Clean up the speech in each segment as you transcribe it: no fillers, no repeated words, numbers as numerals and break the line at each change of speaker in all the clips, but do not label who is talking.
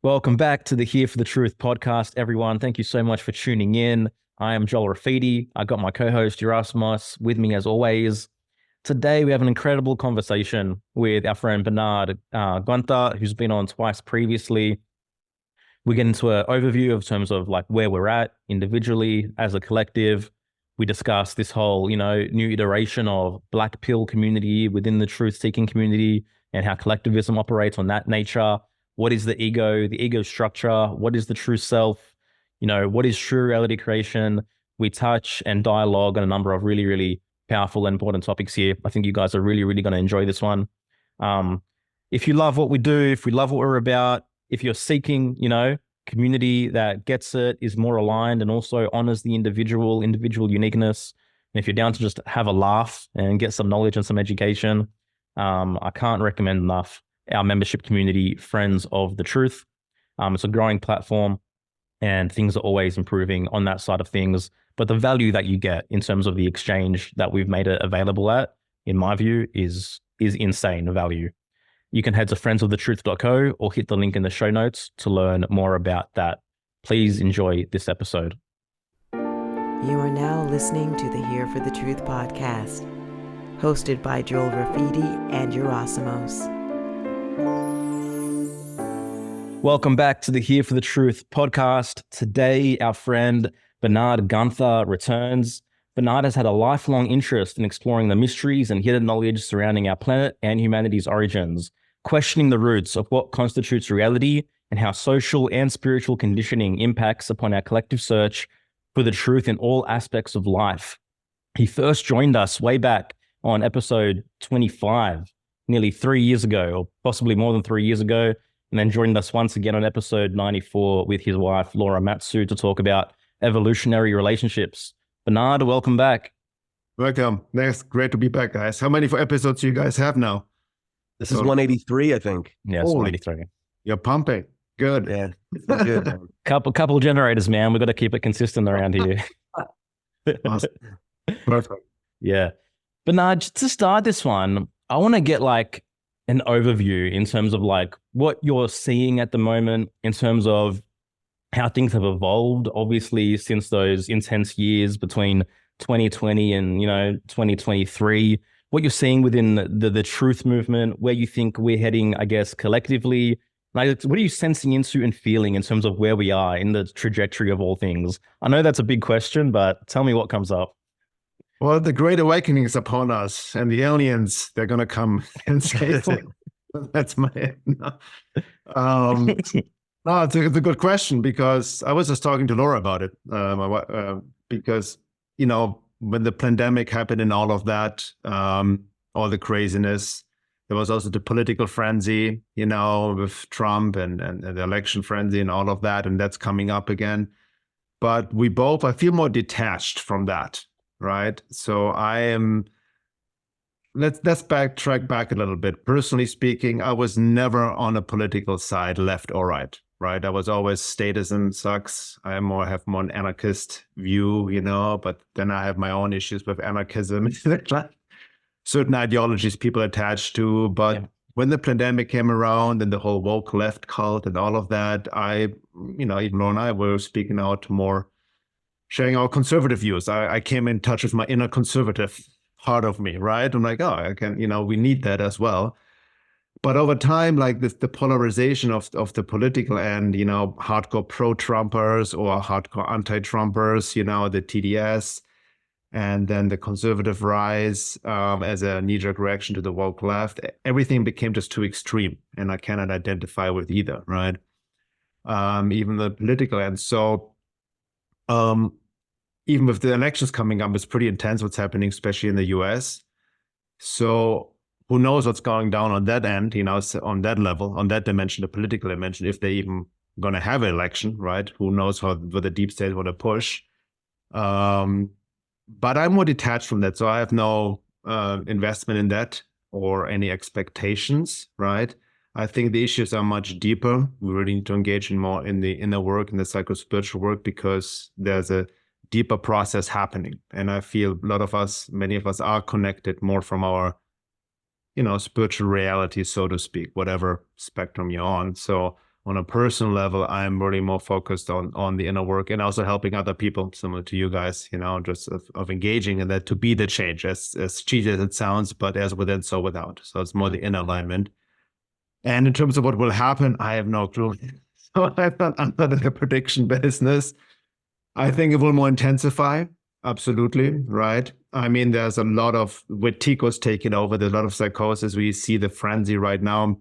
Welcome back to the Here for the Truth podcast, everyone. Thank you so much for tuning in. I am Joel Rafidi. I got my co-host Yerasimos with me as always. Today we have an incredible conversation with our friend Bernhard Guenther, who's been on twice previously. We get into an overview of terms of like where we're at individually as a collective. We discuss this whole, new iteration of black pill community within the truth-seeking community and how collectivism operates on that nature. What is the ego structure? What is the true self? What is true reality creation? We touch and dialogue on a number of really, really powerful and important topics here. I think you guys are really, really going to enjoy this one. If you love what we do, if we love what we're about, if you're seeking, community that gets it, is more aligned and also honors the individual uniqueness, and if you're down to just have a laugh and get some knowledge and some education, I can't recommend enough our membership community, Friends of the Truth. It's a growing platform and things are always improving on that side of things. But the value that you get in terms of the exchange that we've made it available at, in my view, is insane value. You can head to friendsofthetruth.co or hit the link in the show notes to learn more about that. Please enjoy this episode.
You are now listening to the Here for the Truth podcast, hosted by Joel Rafidi and Yerasimos.
Welcome back to the Here for the Truth podcast. Today, our friend Bernhard Guenther returns. Bernhard has had a lifelong interest in exploring the mysteries and hidden knowledge surrounding our planet and humanity's origins, questioning the roots of what constitutes reality and how social and spiritual conditioning impacts upon our collective search for the truth in all aspects of life. He first joined us way back on episode 25, nearly 3 years ago, or possibly more than 3 years ago, and then joined us once again on episode 94 with his wife, Laura Matsu, to talk about evolutionary relationships. Bernhard, welcome back.
Welcome. It's great to be back, guys. How many episodes do you guys have now?
This is 183, I think.
Yeah, it's 183.
You're pumping. Good.
Yeah, good. Man.
Couple generators, man. We've got to keep it consistent around here.
Awesome. Perfect.
Yeah. Bernhard, to start this one, I want to get like an overview in terms of like what you're seeing at the moment in terms of how things have evolved, obviously, since those intense years between 2020 and, 2023, what you're seeing within the truth movement, where you think we're heading, I guess, collectively. Like, what are you sensing into and feeling in terms of where we are in the trajectory of all things? I know that's a big question, but tell me what comes up.
Well, the Great Awakening is upon us, and the aliens, they're going to come and save us. That's my... No, it's a good question, because I was just talking to Laura about it. Because, when the pandemic happened and all of that, all the craziness, there was also the political frenzy, with Trump and the election frenzy and all of that, and that's coming up again. But I feel more detached from that, right? So let's backtrack back a little bit. Personally speaking, I was never on a political side, left or right. Right, I was always statism sucks. I have more an anarchist view, but then I have my own issues with anarchism. Certain ideologies people attach to. But when the pandemic came around and the whole woke left cult and all of that, even Laura and I were speaking out more, sharing our conservative views. I came in touch with my inner conservative part of me, right? I'm like, I can, we need that as well. But over time, like the polarization of the political end, hardcore pro-Trumpers or hardcore anti-Trumpers, the TDS, and then the conservative rise as a knee-jerk reaction to the woke left, everything became just too extreme, and I cannot identify with either, right? Even the political end. So even with the elections coming up, it's pretty intense what's happening, especially in the US. So who knows what's going down on that end, on that level, on that dimension, the political dimension, if they even going to have an election, right? Who knows what the deep state want to push. But I'm more detached from that. So I have no investment in that or any expectations, right? I think the issues are much deeper. We really need to engage more in the inner work, in the psycho-spiritual work, because there's a deeper process happening. And I feel many of us are connected more from our spiritual reality, so to speak, whatever spectrum you're on. So on a personal level, I'm really more focused on the inner work and also helping other people, similar to you guys, just of engaging in that to be the change, as cheesy as it sounds, but as within, so without. So it's more the inner alignment. And in terms of what will happen, I have no clue. So I'm not in the prediction business. I think it will more intensify. Absolutely, right? I mean, there's a lot of, with Tico's taking over, there's a lot of psychosis. We see the frenzy right now.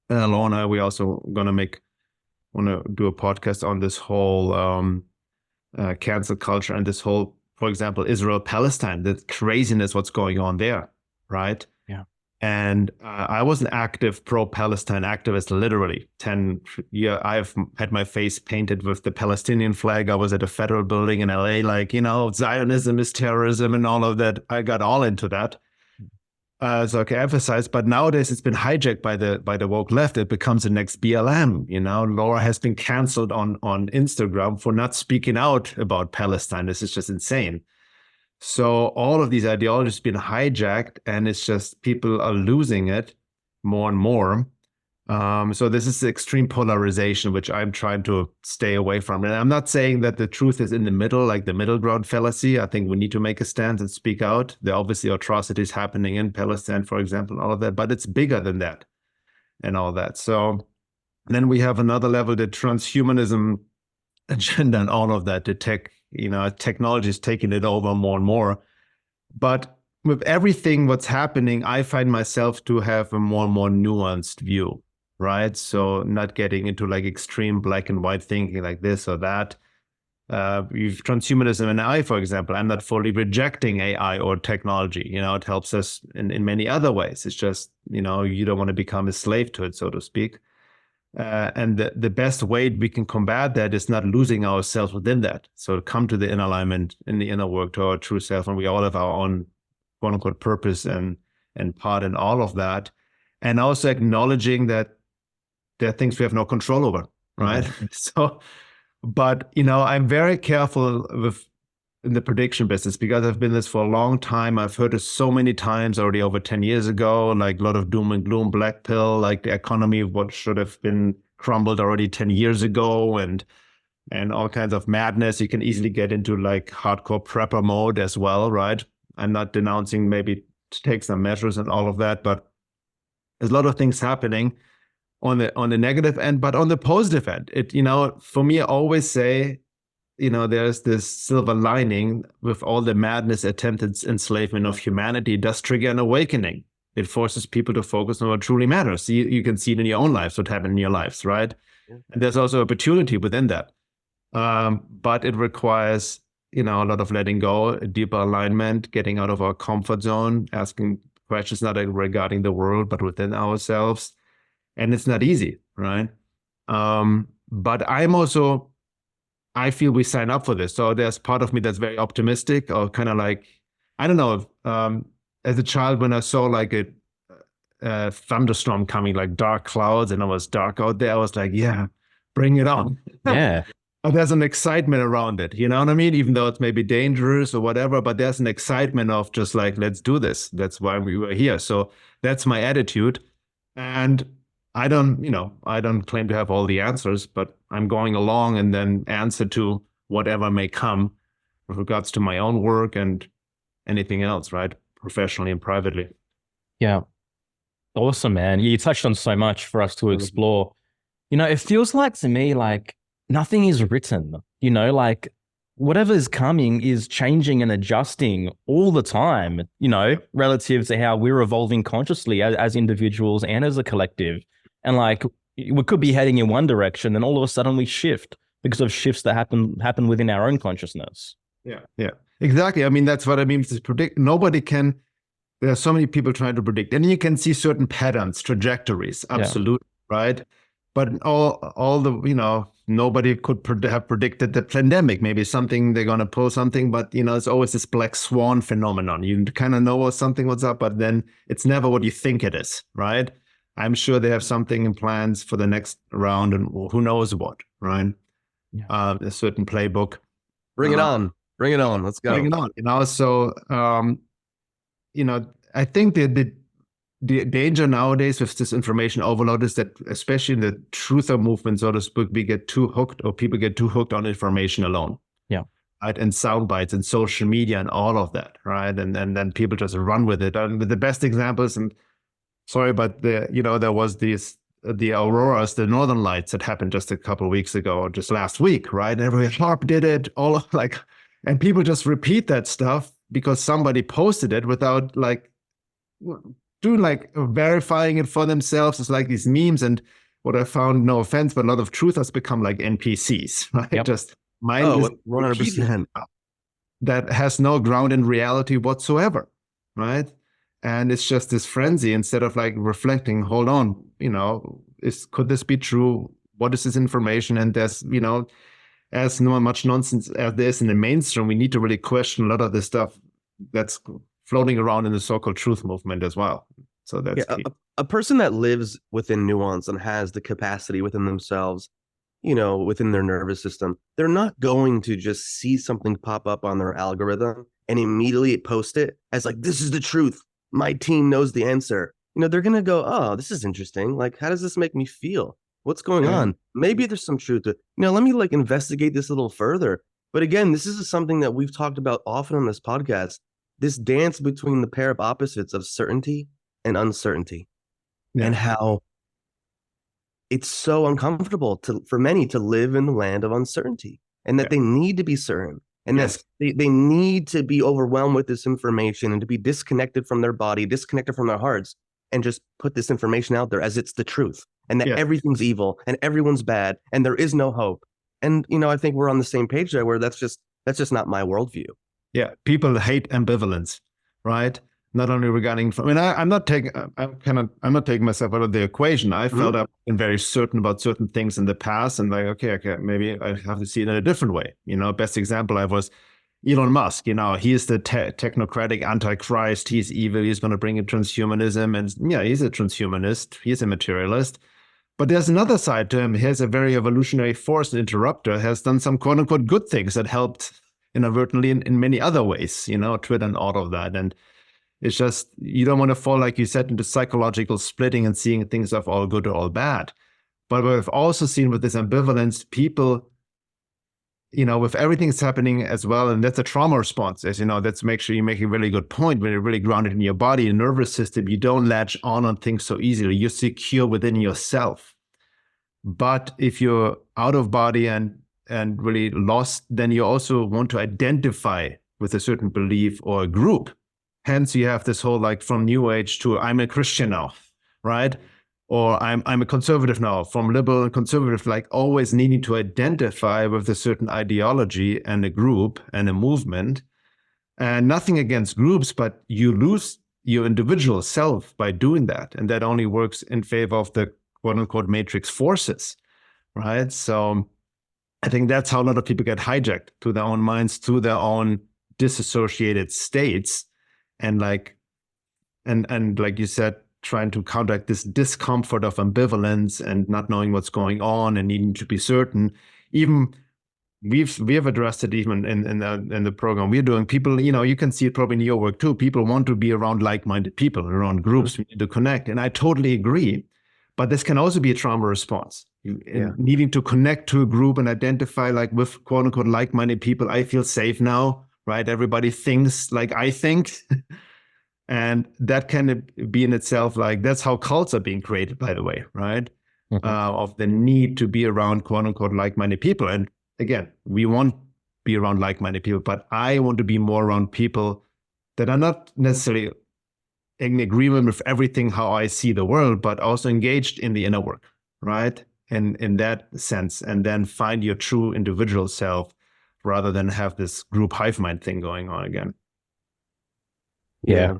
Lorna, we also want to do a podcast on this whole cancel culture and this whole, for example, Israel-Palestine, the craziness, what's going on there, right?
Yeah.
And I was an active pro-Palestine activist, literally 10 years. I've had my face painted with the Palestinian flag. I was at a federal building in LA, like, Zionism is terrorism and all of that. I got all into that. So I can emphasize, but nowadays it's been hijacked by the woke left. It becomes the next BLM. Laura has been canceled on Instagram for not speaking out about Palestine. This is just insane. So all of these ideologies have been hijacked, and it's just people are losing it more and more. So this is the extreme polarization, which I'm trying to stay away from. And I'm not saying that the truth is in the middle, like the middle ground fallacy. I think we need to make a stand and speak out. There are obviously atrocities happening in Palestine, for example, and all of that, but it's bigger than that and all that. So then we have another level, the transhumanism agenda and all of that, the technology is taking it over more and more. But with everything what's happening, I find myself to have a more and more nuanced view, right? So not getting into like extreme black and white thinking like this or that. You've transhumanism and AI, for example. I'm not fully rejecting AI or technology. It helps us in many other ways. It's just, you don't want to become a slave to it, so to speak. And the best way we can combat that is not losing ourselves within that. So come to the inner alignment, in the inner work, to our true self, and we all have our own quote unquote purpose and part in all of that. And also acknowledging that there are things we have no control over, right? Mm-hmm. So, but I'm very careful in the prediction business because I've been this for a long time. I've heard it so many times already over 10 years ago, like a lot of doom and gloom, black pill, like the economy, what should have been crumbled already 10 years ago, and all kinds of madness. You can easily get into like hardcore prepper mode as well, right? I'm not denouncing maybe to take some measures and all of that, but there's a lot of things happening on the negative end, but on the positive end, for me, I always say, there's this silver lining with all the madness, attempted enslavement of humanity. It does trigger an awakening. It forces people to focus on what truly matters. You can see it in your own lives, what happened in your lives, right? Yeah. And there's also opportunity within that. But it requires, a lot of letting go, a deeper alignment, getting out of our comfort zone, asking questions not regarding the world, but within ourselves. And it's not easy, right? But I feel we sign up for this. So there's part of me that's very optimistic, or kind of like, I don't know, as a child, when I saw like a thunderstorm coming, like dark clouds, and it was dark out there, I was like, yeah, bring it on.
Yeah.
There's an excitement around it, you know what I mean? Even though it's maybe dangerous or whatever, but there's an excitement of just like, let's do this. That's why we were here. So that's my attitude. And I don't claim to have all the answers, but I'm going along and then answer to whatever may come with regards to my own work and anything else, right? Professionally and privately.
Yeah. Awesome, man. You touched on so much for us to explore. It feels like to me, like nothing is written, like whatever is coming is changing and adjusting all the time, relative to how we're evolving consciously as individuals and as a collective. And like we could be heading in one direction, and all of a sudden we shift because of shifts that happen within our own consciousness.
Yeah, exactly. I mean, that's what I mean to predict. Nobody can. There are so many people trying to predict, and you can see certain patterns, trajectories. Absolutely, right. But all the nobody could have predicted the pandemic. Maybe they're going to pull something, but it's always this black swan phenomenon. You kind of know what's up, but then it's never what you think it is, right? I'm sure they have something in plans for the next round, and who knows what, right? Yeah. A certain playbook.
Bring it on. Let's go.
Bring it on. So, I think the the danger nowadays with this information overload is that, especially in the truther movement, so to speak, we get too hooked, or people get too hooked on information alone.
Yeah.
Right? And sound bites and social media and all of that, right? And then people just run with it. And the best examples, and sorry, but there was the auroras, the northern lights that happened just a couple of weeks ago, or just last week, right? And everybody, Harp did it, and people just repeat that stuff because somebody posted it without verifying it for themselves. It's like these memes, and what I found, no offense, but a lot of truthers become like NPCs, right?
Yep.
Just mindless
100%.
that has no ground in reality whatsoever, right? And it's just this frenzy instead of like reflecting, hold on, could this be true? What is this information? And there's, as much nonsense as there is in the mainstream, we need to really question a lot of the stuff that's floating around in the so-called truth movement as well. So that's key.
A person that lives within nuance and has the capacity within themselves, within their nervous system, they're not going to just see something pop up on their algorithm and immediately post it as like, this is the truth. My team knows the answer. They're going to go, oh, this is interesting. Like, how does this make me feel? What's going on? Maybe there's some truth to it. Let me investigate this a little further. But again, this is something that we've talked about often on this podcast, this dance between the pair of opposites of certainty and uncertainty, and how it's so uncomfortable for many to live in the land of uncertainty, and that they need to be certain. And that they need to be overwhelmed with this information and to be disconnected from their body, disconnected from their hearts, and just put this information out there as it's the truth, and that everything's evil and everyone's bad and there is no hope. And, I think we're on the same page there, where that's just not my worldview. Yeah.
People hate ambivalence, right? Not only regarding, I'm not taking myself out of the equation. I felt I've been very certain about certain things in the past, and like, okay, maybe I have to see it in a different way. Best example I was Elon Musk. He is the technocratic antichrist. He's evil. He's going to bring in transhumanism, and he's a transhumanist. He's a materialist. But there's another side to him. He's a very evolutionary force, an interrupter. Has done some quote unquote good things that helped inadvertently in many other ways. Twitter and all of that, and it's just, you don't want to fall, like you said, into psychological splitting and seeing things of all good or all bad. But what we've also seen with this ambivalence, people, with everything that's happening as well, and that's a trauma response, as that's make sure you make a really good point. When you're really grounded in your body and nervous system, you don't latch on things so easily. You're secure within yourself. But if you're out of body and really lost, then you also want to identify with a certain belief or a group. Hence, you have this whole, from New Age to I'm a Christian now, right? Or I'm a conservative now, from liberal and conservative, always needing to identify with a certain ideology and a group and a movement. And nothing against groups, but you lose your individual self by doing that. And that only works in favor of the quote unquote matrix forces, right? So I think that's how a lot of people get hijacked to their own minds, to their own disassociated states. And like you said, trying to counteract this discomfort of ambivalence and not knowing what's going on and needing to be certain. Even we have addressed it even in the program we're doing. People, you can see it probably in your work too. People want to be around like-minded people, around groups. We need to connect, and I totally agree. But this can also be a trauma response. Needing to connect to a group and identify with quote unquote like-minded people. I feel safe now. Right? Everybody thinks like I think. And that can be in itself, that's how cults are being created, by the way, right? Of the need to be around quote unquote like-minded people. And again, we want to be around like-minded people, but I want to be more around people that are not necessarily in agreement with everything how I see the world, but also engaged in the inner work, right? And in that sense, and then find your true individual self, rather than have this group hive mind thing going on again.
Yeah.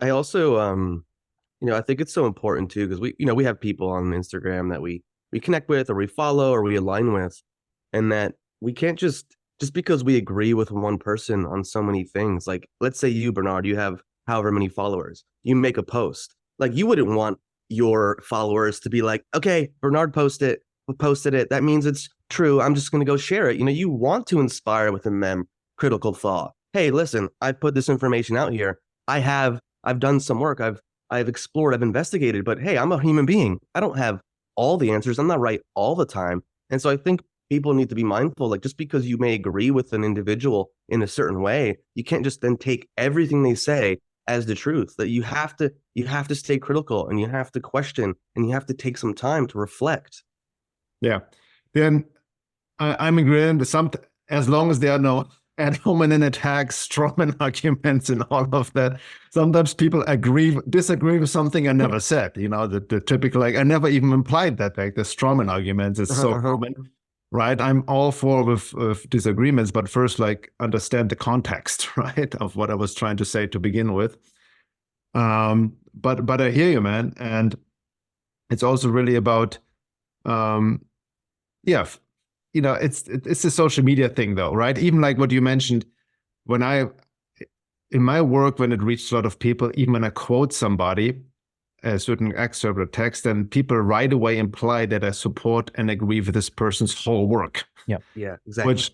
I also, I think it's so important too, because we have people on Instagram that we connect with, or we follow, or we align with, and that we can't just because we agree with one person on so many things. Like, let's say you, Bernhard, you have however many followers, you make a post. Like, you wouldn't want your followers to be like, okay, Bernhard posted it. That means it's true. I'm just going to go share it. You want to inspire within them critical thought. Hey, listen, I put this information out here. I've done some work. I've explored, I've investigated, but hey, I'm a human being. I don't have all the answers. I'm not right all the time. And so I think people need to be mindful, like just because you may agree with an individual in a certain way, you can't just then take everything they say as the truth. That you have to stay critical, and you have to question, and you have to take some time to reflect.
Yeah. Then I'm agreeing with some, as long as there are no ad hominem attacks, strawman arguments, and all of that. Sometimes people disagree with something I never said. The typical, like, I never even implied that, like the strawman arguments is so common, right? I'm all for with disagreements, but first, like, understand the context, right, of what I was trying to say to begin with. But I hear you, man, and it's also really about, it's a social media thing, though, right? Even like what you mentioned, in my work, when it reached a lot of people, even when I quote somebody, a certain excerpt or text, then people right away imply that I support and agree with this person's whole work.
Yeah, exactly.
Which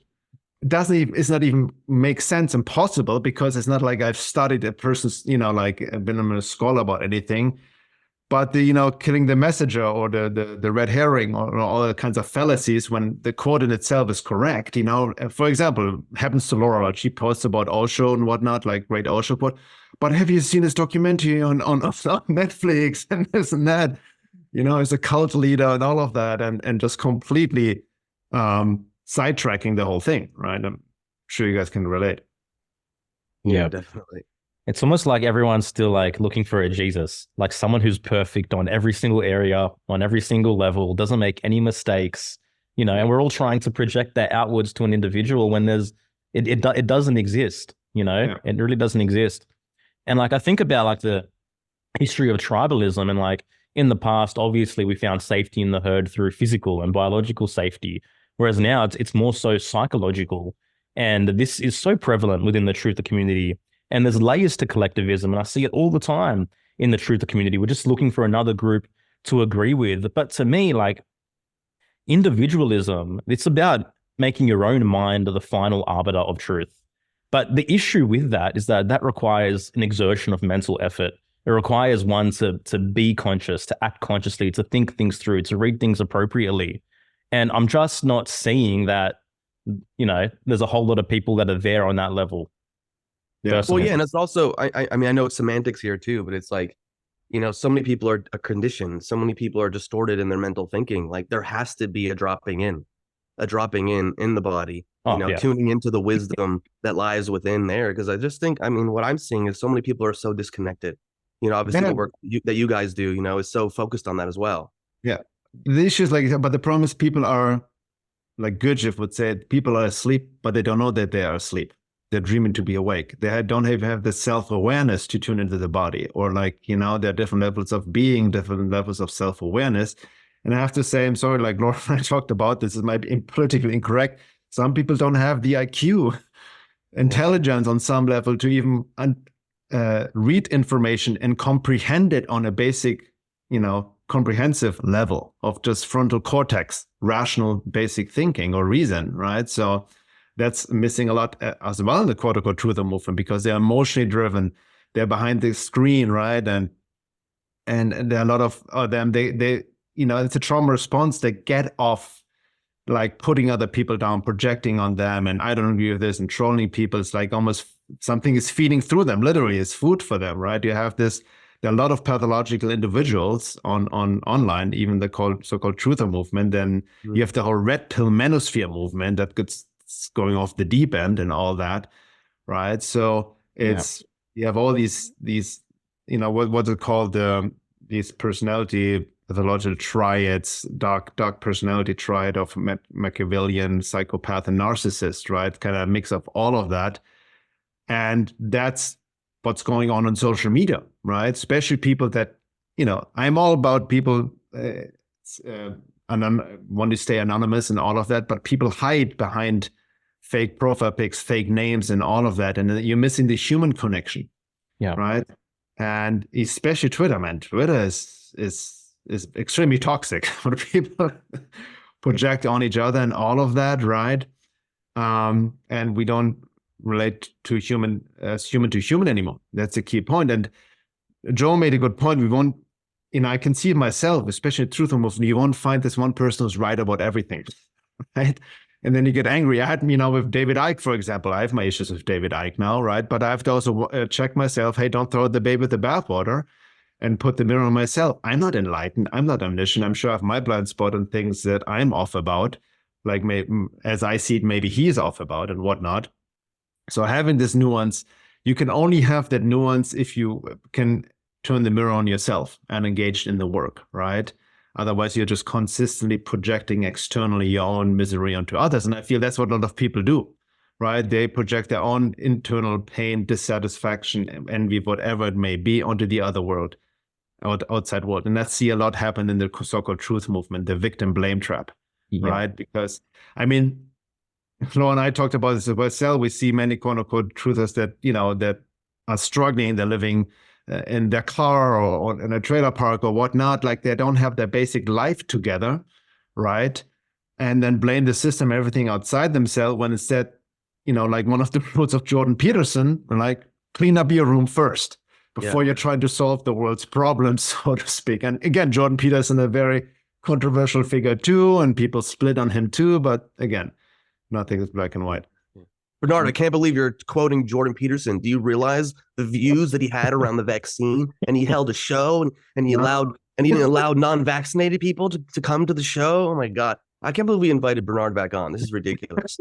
it's not even make sense and possible, because it's not like I've studied a person's, like been a scholar about anything. But killing the messenger, or the red herring, or all the kinds of fallacies when the quote in itself is correct. For example, happens to Laura, like she posts about Osho and whatnot, like great Osho quote. But have you seen this documentary on Netflix and this and that? He's a cult leader and all of that, and just completely sidetracking the whole thing, right? I'm sure you guys can relate.
Yeah, definitely.
It's almost like everyone's still like looking for a Jesus, like someone who's perfect on every single area, on every single level, doesn't make any mistakes, and we're all trying to project that outwards to an individual when it doesn't exist,
Yeah.
It really doesn't exist. And like, I think about like the history of tribalism, and like in the past, obviously we found safety in the herd through physical and biological safety, whereas now it's more so psychological. And this is so prevalent within the truther community. And there's layers to collectivism, and I see it all the time in the truther community. We're just looking for another group to agree with. But to me, like, individualism, it's about making your own mind the final arbiter of truth. But the issue with that is that requires an exertion of mental effort. It requires one to be conscious, to act consciously, to think things through, to read things appropriately. And I'm just not seeing that, there's a whole lot of people that are there on that level.
Yeah.
Well, yeah, and it's also, I mean, I know it's semantics here too, but it's like, so many people are conditioned, so many people are distorted in their mental thinking. Like, there has to be a dropping in the body, tuning into the wisdom that lies within there. Because I just think, I mean, what I'm seeing is so many people are so disconnected. Obviously the work that you guys do, is so focused on that as well.
Yeah. The issue is like, but the problem is people are, like Gurdjieff would say, people are asleep, but they don't know that they are asleep. They're dreaming to be awake. They don't even have the self-awareness to tune into the body, or like, there are different levels of being, different levels of self-awareness. And I have to say, I'm sorry, like Laura and I talked about this, it might be politically incorrect. Some people don't have the IQ, intelligence on some level to even read information and comprehend it on a basic, comprehensive level of just frontal cortex, rational, basic thinking or reason, right? So that's missing a lot as well in the quote-unquote truther movement, because they're emotionally driven. They're behind the screen, right? And there are a lot of them. They it's a trauma response. They get off like putting other people down, projecting on them, and I don't agree with this, and trolling people. It's like almost something is feeding through them. Literally, it's food for them, right? You have this. There are a lot of pathological individuals on online, even the so-called truther movement. Then you have the whole red pill manosphere movement that gets going off the deep end and all that, right? So you have all these what's it called, these personality pathological triads, dark personality triad of Machiavellian, psychopath, and narcissist, right? Kind of mix of all of that, and that's what's going on social media, right? Especially people that I'm all about people want to stay anonymous and all of that, but people hide behind fake profile pics, fake names, and all of that, and you're missing the human connection.
Yeah.
Right. And especially Twitter, man. Twitter is extremely toxic when people project on each other and all of that, right? And we don't relate to human to human anymore. That's a key point. And Joe made a good point. We won't, I can see it myself, especially in truth movement. You won't find this one person who's right about everything, right? And then you get angry. I had, with David Icke, for example, I have my issues with David Icke now, right? But I have to also check myself. Hey, don't throw the baby with the bathwater, and put the mirror on myself. I'm not enlightened. I'm not omniscient. I'm sure I have my blind spot on things that I'm off about, like as I see it, maybe he's off about and whatnot. So having this nuance, you can only have that nuance if you can turn the mirror on yourself and engage in the work, right? Otherwise, you're just consistently projecting externally your own misery onto others. And I feel that's what a lot of people do, right? They project their own internal pain, dissatisfaction, envy, whatever it may be, onto the other world, outside world. And I see a lot happen in the so-called truth movement, the victim blame trap, right? Because, Flo and I talked about this as well. We see many quote unquote truthers that, that are struggling. They're living in their car or in a trailer park or whatnot. Like they don't have their basic life together, right? And then blame the system, everything outside themselves, when instead, like one of the rules of Jordan Peterson, like clean up your room first before you're trying to solve the world's problems, so to speak. And again, Jordan Peterson, a very controversial figure too, and people split on him too. But again, nothing is black and white.
Bernhard, I can't believe you're quoting Jordan Peterson. Do you realize the views that he had around the vaccine? And he held a show, and he didn't allow non-vaccinated people to come to the show. Oh my God. I can't believe we invited Bernhard back on. This is ridiculous.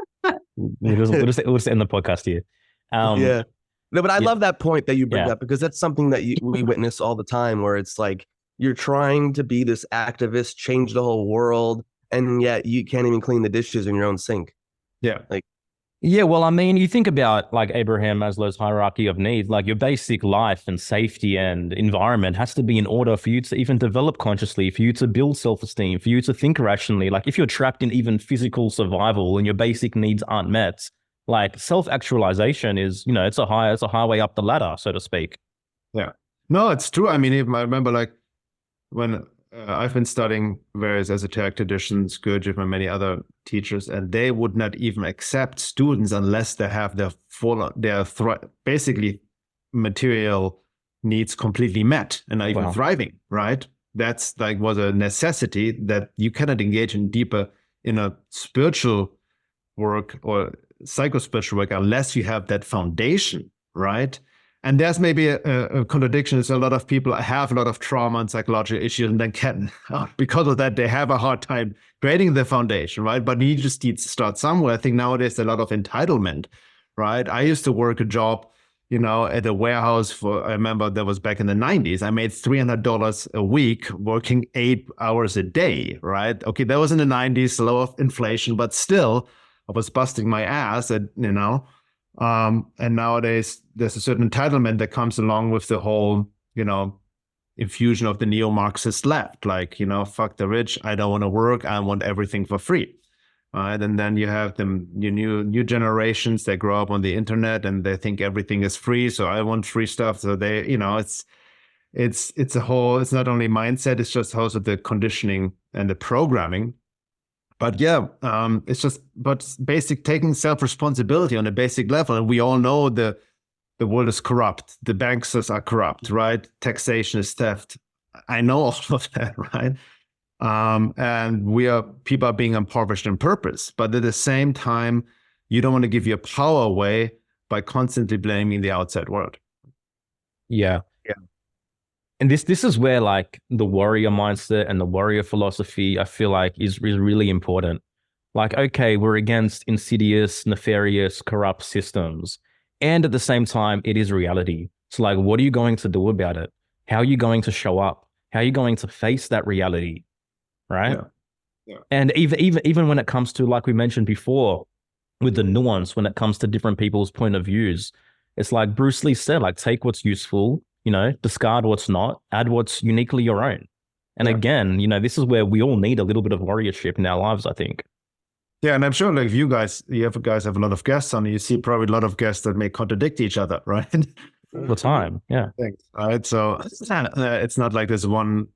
We'll just end the podcast here.
Yeah. No, but I love that point that you bring up, because that's something that we witness all the time, where it's like you're trying to be this activist, change the whole world, and yet you can't even clean the dishes in your own sink.
Yeah.
Well, you think about like Abraham Maslow's hierarchy of needs, like your basic life and safety and environment has to be in order for you to even develop consciously, for you to build self-esteem, for you to think rationally. Like if you're trapped in even physical survival and your basic needs aren't met, like self-actualization is, it's a highway up the ladder, so to speak.
Yeah. No, it's true. I remember like when I've been studying various esoteric traditions, Gurdjieff and many other teachers, and they would not even accept students unless they have their basically material needs completely met and are even thriving, right? That's was a necessity, that you cannot engage in a spiritual work or psychospiritual work unless you have that foundation, right? And there's maybe a contradiction. Is a lot of people have a lot of trauma and psychological issues, and then because of that, they have a hard time creating the foundation, right? But you just need to start somewhere. I think nowadays a lot of entitlement, right? I used to work a job, at a warehouse I remember that was back in the 90s. I made $300 a week working 8 hours a day, right? Okay, that was in the 90s, low of inflation, but still, I was busting my ass and nowadays there's a certain entitlement that comes along with the whole, infusion of the neo-Marxist left. Like, fuck the rich. I don't want to work. I want everything for free. And then you have new generations that grow up on the internet and they think everything is free. So I want free stuff. So they, it's not only mindset, it's just also the conditioning and the programming. But but taking self-responsibility on a basic level. And we all know the world is corrupt. The banksters are corrupt, right? Taxation is theft. I know all of that, right? And people are being impoverished on purpose. But at the same time, you don't want to give your power away by constantly blaming the outside world.
Yeah. And this is where like the warrior mindset and the warrior philosophy, I feel like is really important. Like, okay, we're against insidious, nefarious, corrupt systems. And at the same time, it is reality. So like, what are you going to do about it? How are you going to show up? How are you going to face that reality? Right? Yeah. And even when it comes to, like we mentioned before, with the nuance, when it comes to different people's point of views, it's like Bruce Lee said, like, take what's useful, discard what's not, add what's uniquely your own. And again, this is where we all need a little bit of warriorship in our lives, I think.
Yeah, and I'm sure like you guys have a lot of guests on, you see probably a lot of guests that may contradict each other, right?
All the time, yeah.
Thanks. All right, so it's not like this one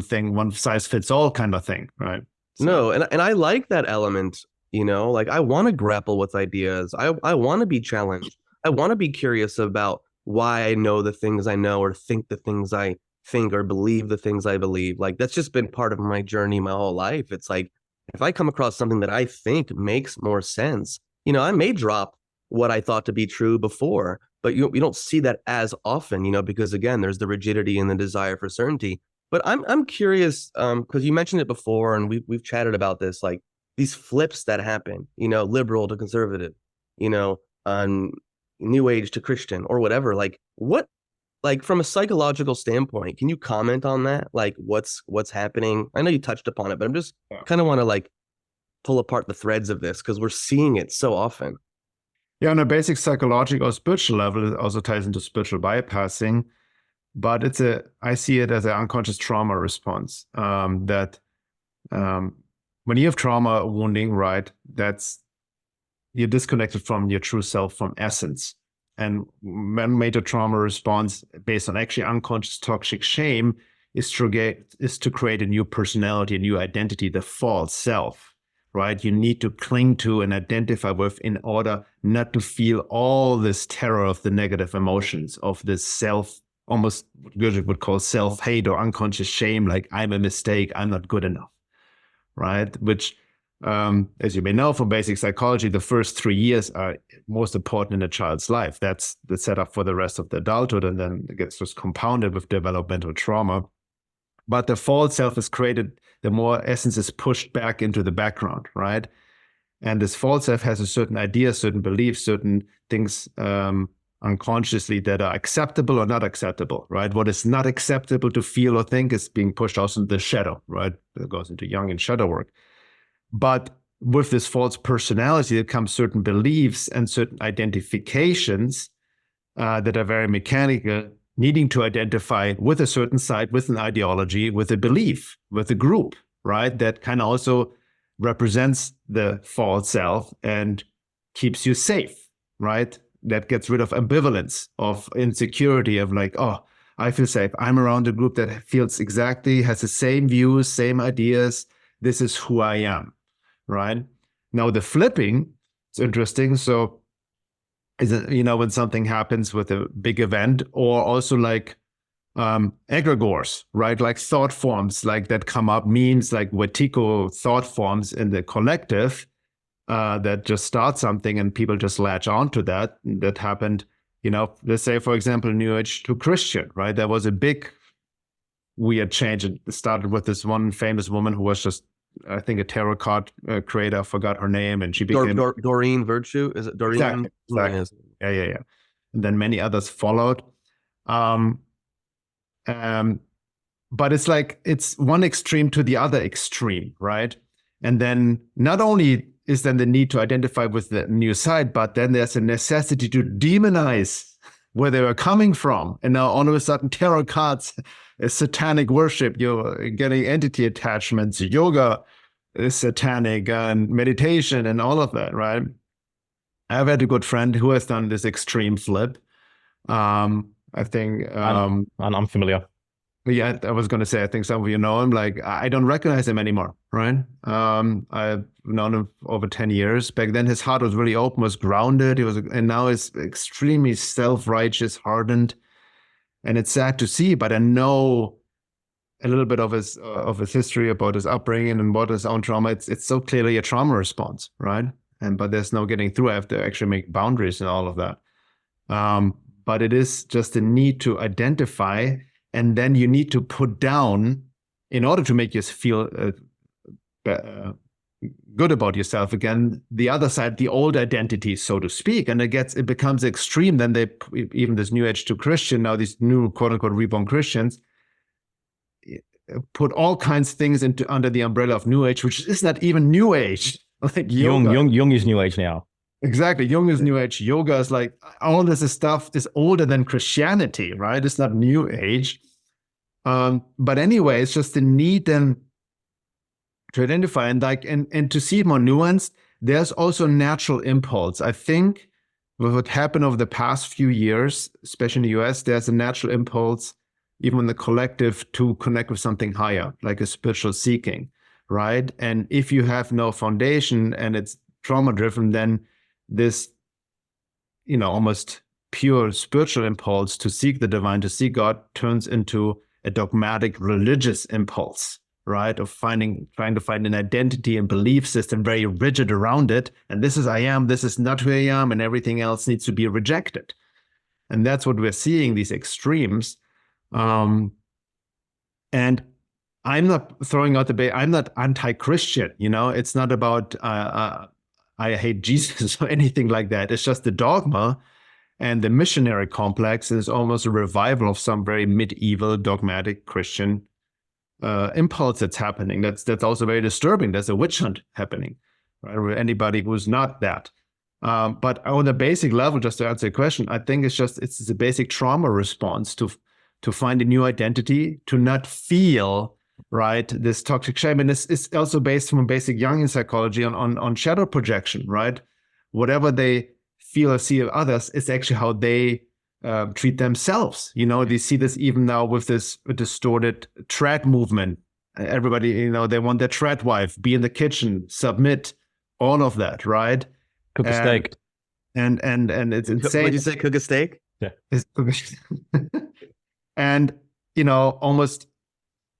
thing, one size fits all kind of thing, right? So.
No, and I like that element, like I want to grapple with ideas. I want to be challenged. I want to be curious about why I know the things I know, or think the things I think, or believe the things I believe. Like, that's just been part of my journey my whole life. It's like, if I come across something that I think makes more sense, I may drop what I thought to be true before, but you don't see that as often, because again, there's the rigidity and the desire for certainty. But I'm curious, because you mentioned it before, and we've chatted about this, like these flips that happen, liberal to conservative, on new age to Christian or whatever. Like from a psychological standpoint, can you comment on that? Like what's happening? I know you touched upon it, but I'm just kind of want to like pull apart the threads of this because we're seeing it so often.
Yeah, on a basic psychological or spiritual level, it also ties into spiritual bypassing, but I see it as an unconscious trauma response. That when you have trauma wounding, right, you're disconnected from your true self, from essence. And one major trauma response based on actually unconscious toxic shame is to create a new personality, a new identity, the false self, right? You need to cling to and identify with in order not to feel all this terror of the negative emotions, of this self, almost what Goethe would call self-hate or unconscious shame, like I'm a mistake, I'm not good enough, right? Which, as you may know from basic psychology, the first 3 years are most important in a child's life. That's the setup for the rest of the adulthood, and then it gets just compounded with developmental trauma. But the false self is created the more essence is pushed back into the background, right? And this false self has a certain idea, certain beliefs, certain things unconsciously that are acceptable or not acceptable, right? What is not acceptable to feel or think is being pushed also into the shadow, right? That goes into Jungian shadow work. But with this false personality, there come certain beliefs and certain identifications that are very mechanical, needing to identify with a certain side, with an ideology, with a belief, with a group, right? That kind of also represents the false self and keeps you safe, right? That gets rid of ambivalence, of insecurity, of like, oh, I feel safe. I'm around a group that has the same views, same ideas. This is who I am. Right? Now the flipping, it's interesting. So is it, when something happens with a big event, or also like egregores, right? Like thought forms like that come up, memes like Wetiko thought forms in the collective that just start something and people just latch onto that. That happened, let's say, for example, New Age to Christian, right? There was a big weird change. It started with this one famous woman who was just, I think, a tarot card creator. I forgot her name, and she became
Doreen Virtue. Is it Doreen?
Exactly. Yeah. And then many others followed. But it's like it's one extreme to the other extreme, right? And then not only is then the need to identify with the new side, but then there's a necessity to demonize where they were coming from. And now all of a sudden, tarot cards, satanic worship, you're getting entity attachments, yoga is satanic, and meditation and all of that, right? I've had a good friend who has done this extreme flip. I think
I'm familiar.
Yeah, I was going to say, I think some of you know him. Like, I don't recognize him anymore, right? I've known him over 10 years. Back then, his heart was really open, was grounded. And now he's extremely self-righteous, hardened. And it's sad to see, but I know a little bit of his history, about his upbringing and what his own trauma. It's so clearly a trauma response, right? But there's no getting through. I have to actually make boundaries and all of that. But it is just a need to identify, and then you need to put down, in order to make you feel good about yourself again, the other side, the old identity, so to speak. And it becomes extreme. Then even this New Age to Christian, now these new quote unquote reborn Christians, put all kinds of things under the umbrella of New Age, which is not even New Age. Like
Jung is New Age now.
Exactly. Jung is New Age. Yoga is like, all this stuff is older than Christianity, right? It's not New Age. But anyway, it's just the need then to identify and to see it more nuanced. There's also natural impulse. I think with what happened over the past few years, especially in the US, there's a natural impulse, even in the collective, to connect with something higher, like a spiritual seeking, right? And if you have no foundation and it's trauma driven, then this, almost pure spiritual impulse to seek the divine, to seek God, turns into a dogmatic religious impulse, right? Of trying to find an identity and belief system very rigid around it. And this is I am, this is not who I am, and everything else needs to be rejected. And that's what we're seeing, these extremes. And I'm not throwing out the I'm not anti-Christian, it's not about I hate Jesus or anything like that. It's just the dogma and the missionary complex is almost a revival of some very medieval dogmatic Christian impulse that's happening. That's also very disturbing. There's a witch hunt happening, right? Or anybody who's not that. But on a basic level, just to answer your question, I think it's a basic trauma response to find a new identity, to not feel, right, this toxic shame. And it's also based from basic Jungian psychology on shadow projection, right? Whatever they feel or see of others is actually how they treat themselves. They see this even now with this distorted trad movement. Everybody, they want their trad wife, be in the kitchen, submit, all of that, right?
Cook a steak.
And it's insane.
What did you say? Cook a steak?
Yeah.
And, almost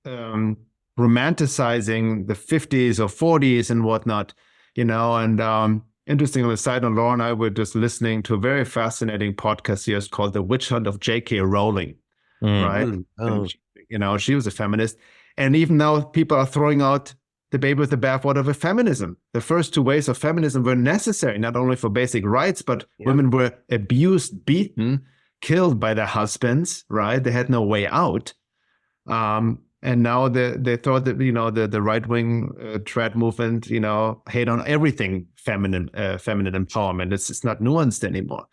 romanticizing the 50s or 40s and whatnot, and interesting on the side, on Laura and I were just listening to a very fascinating podcast here called The Witch Hunt of J.K. Rowling, right?
Oh.
And she was a feminist. And even now people are throwing out the baby with the bathwater of feminism. The first two waves of feminism were necessary, not only for basic rights, but women were abused, beaten, killed by their husbands, right? They had no way out. And now they thought that, the right-wing trad movement, hate on everything feminine empowerment. It's not nuanced anymore.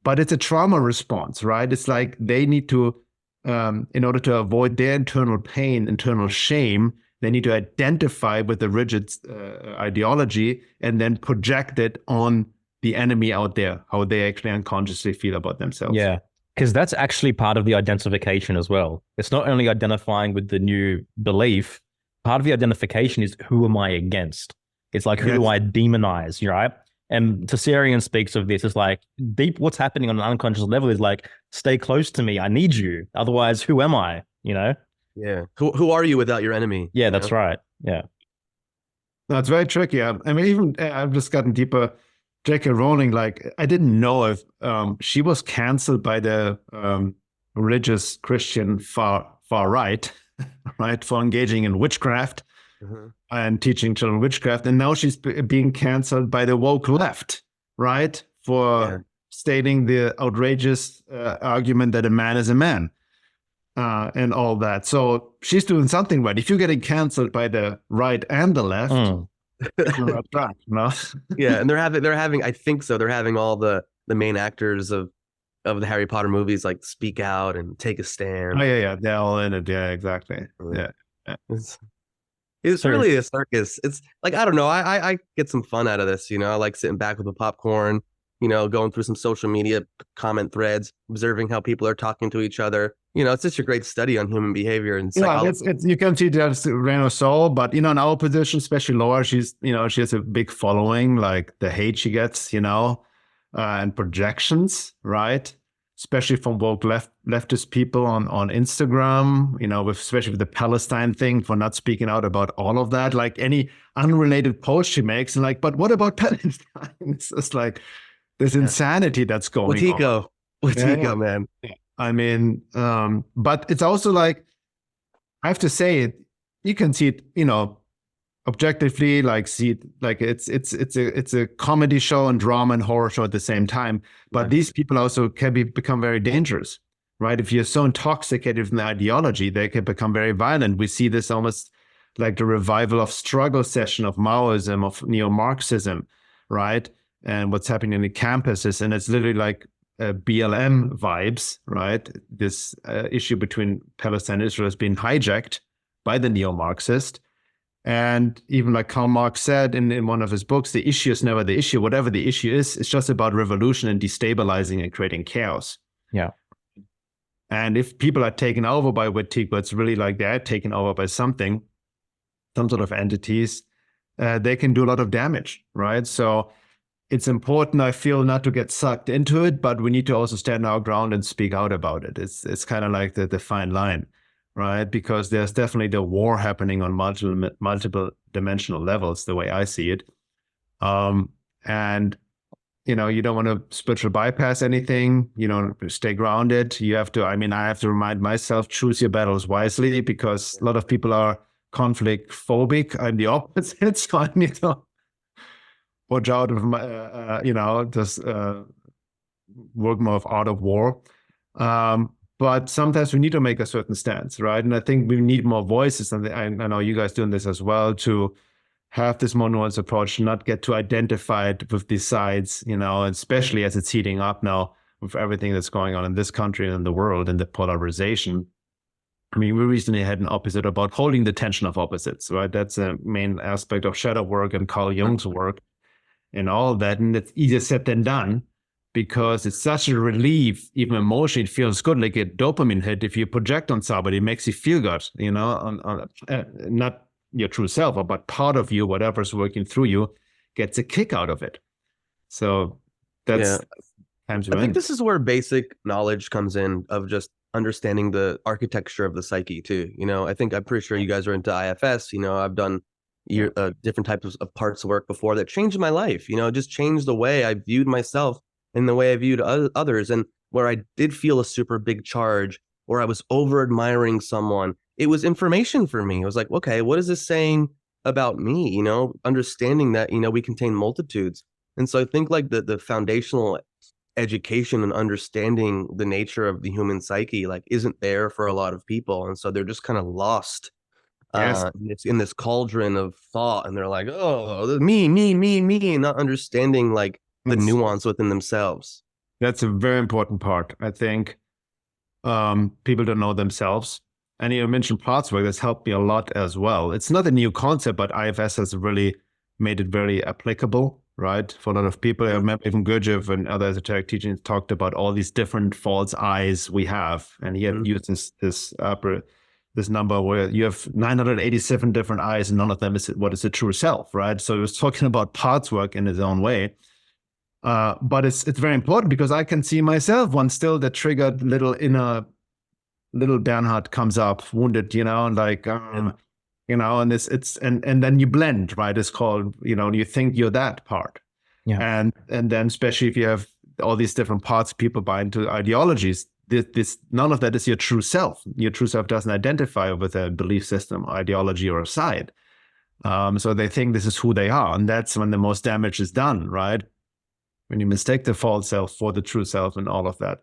But it's a trauma response, right? It's like they need to, in order to avoid their internal pain, internal shame, they need to identify with the rigid ideology and then project it on the enemy out there, how they actually unconsciously feel about themselves.
Yeah. Because that's actually part of the identification as well. It's not only identifying with the new belief. Part of the identification is who am I against? It's like, who do I demonize, right? And Tessarian speaks of this. It's like what's happening on an unconscious level is like, stay close to me. I need you. Otherwise, who am I?
Yeah. Who are you without your enemy?
Yeah, that's right. Yeah.
No, it's very tricky. I mean, even I've just gotten deeper. J.K. Rowling, I didn't know if she was canceled by the religious Christian far right, right, for engaging in witchcraft and teaching children witchcraft, and now she's being canceled by the woke left, right, for stating the outrageous argument that a man is a man and all that. So she's doing something right. If you're getting canceled by the right and the left. No?
Yeah, and they're having I think so. They're having all the main actors of the Harry Potter movies like speak out and take a stand.
Oh yeah, they're all in it. Yeah, exactly. Yeah.
It's really a circus. It's like, I don't know. I get some fun out of this. I like sitting back with a popcorn. Going through some social media comment threads, observing how people are talking to each other. It's just a great study on human behavior and psychology.
It's you can see there's a grain of soul, but in our position, especially Laura, she's she has a big following, like the hate she gets, and projections, right? Especially from woke leftist people on Instagram, especially with the Palestine thing, for not speaking out about all of that. Like any unrelated post she makes, and but what about Palestine? It's just like this insanity that's going on.
Watico, man.
Yeah. I mean, but it's also like, I have to say it, you can see it, objectively, see it, it's a comedy show and drama and horror show at the same time. But these people also can become very dangerous, right? If you're so intoxicated from the ideology, they can become very violent. We see this almost like the revival of struggle session of Maoism, of neo-Marxism, right? And what's happening in the campuses, and it's literally like BLM vibes, right? This issue between Palestine and Israel has been hijacked by the neo-Marxist. And even like Karl Marx said in one of his books, the issue is never the issue. Whatever the issue is, it's just about revolution and destabilizing and creating chaos.
Yeah.
And if people are taken over by Watico, it's really like they're taken over by some sort of entities, they can do a lot of damage, right? So it's important, I feel, not to get sucked into it, but we need to also stand our ground and speak out about it. It's kind of like the fine line, right? Because there's definitely the war happening on multiple dimensional levels, the way I see it. And you don't want to spiritual bypass anything, stay grounded. You have to, I have to remind myself, choose your battles wisely, because a lot of people are conflict phobic. I'm the opposite. So I need to watch out of my, just work more of art of war. But sometimes we need to make a certain stance, right? And I think we need more voices. And I know you guys doing this as well, to have this more nuanced approach, not get too identified with these sides, especially as it's heating up now with everything that's going on in this country and in the world and the polarization. We recently had an episode about holding the tension of opposites, right? That's a main aspect of shadow work and Carl Jung's work and all that. And it's easier said than done, because it's such a relief, even emotionally. It feels good, like a dopamine hit. If you project on somebody, it makes you feel good, not your true self, but part of you, whatever's working through you, gets a kick out of it. So that's times
I think this is where basic knowledge comes in, of just understanding the architecture of the psyche too. I'm pretty sure you guys are into IFS. I've done different types of parts of work before that changed my life. Just changed the way I viewed myself and the way I viewed others, and where I did feel a super big charge, or I was over admiring someone. It was information for me. I was like, okay, what is this saying about me? Understanding that, we contain multitudes. And so I think like the foundational education and understanding the nature of the human psyche, like, isn't there for a lot of people. And so they're just kind of lost in this cauldron of thought. And they're like, oh, me, and not understanding like the nuance within themselves.
That's a very important part. I think people don't know themselves. And you mentioned parts work. That's helped me a lot as well. It's not a new concept, but IFS has really made it very applicable, right? For a lot of people. I remember even Gurdjieff and other esoteric teachings talked about all these different false eyes we have. And he had used this number where you have 987 different eyes, and none of them is what is the true self, right? So he was talking about parts work in his own way. But it's very important, because I can see myself one still that triggered little Bernhard comes up wounded, and like, and then you blend, right? It's called, you think you're that part. Yeah. And then especially if you have all these different parts, people buy into ideologies. This none of that is your true self. Your true self doesn't identify with a belief system, ideology, or a side. So they think this is who they are. And that's when the most damage is done, right? When you mistake the false self for the true self and all of that.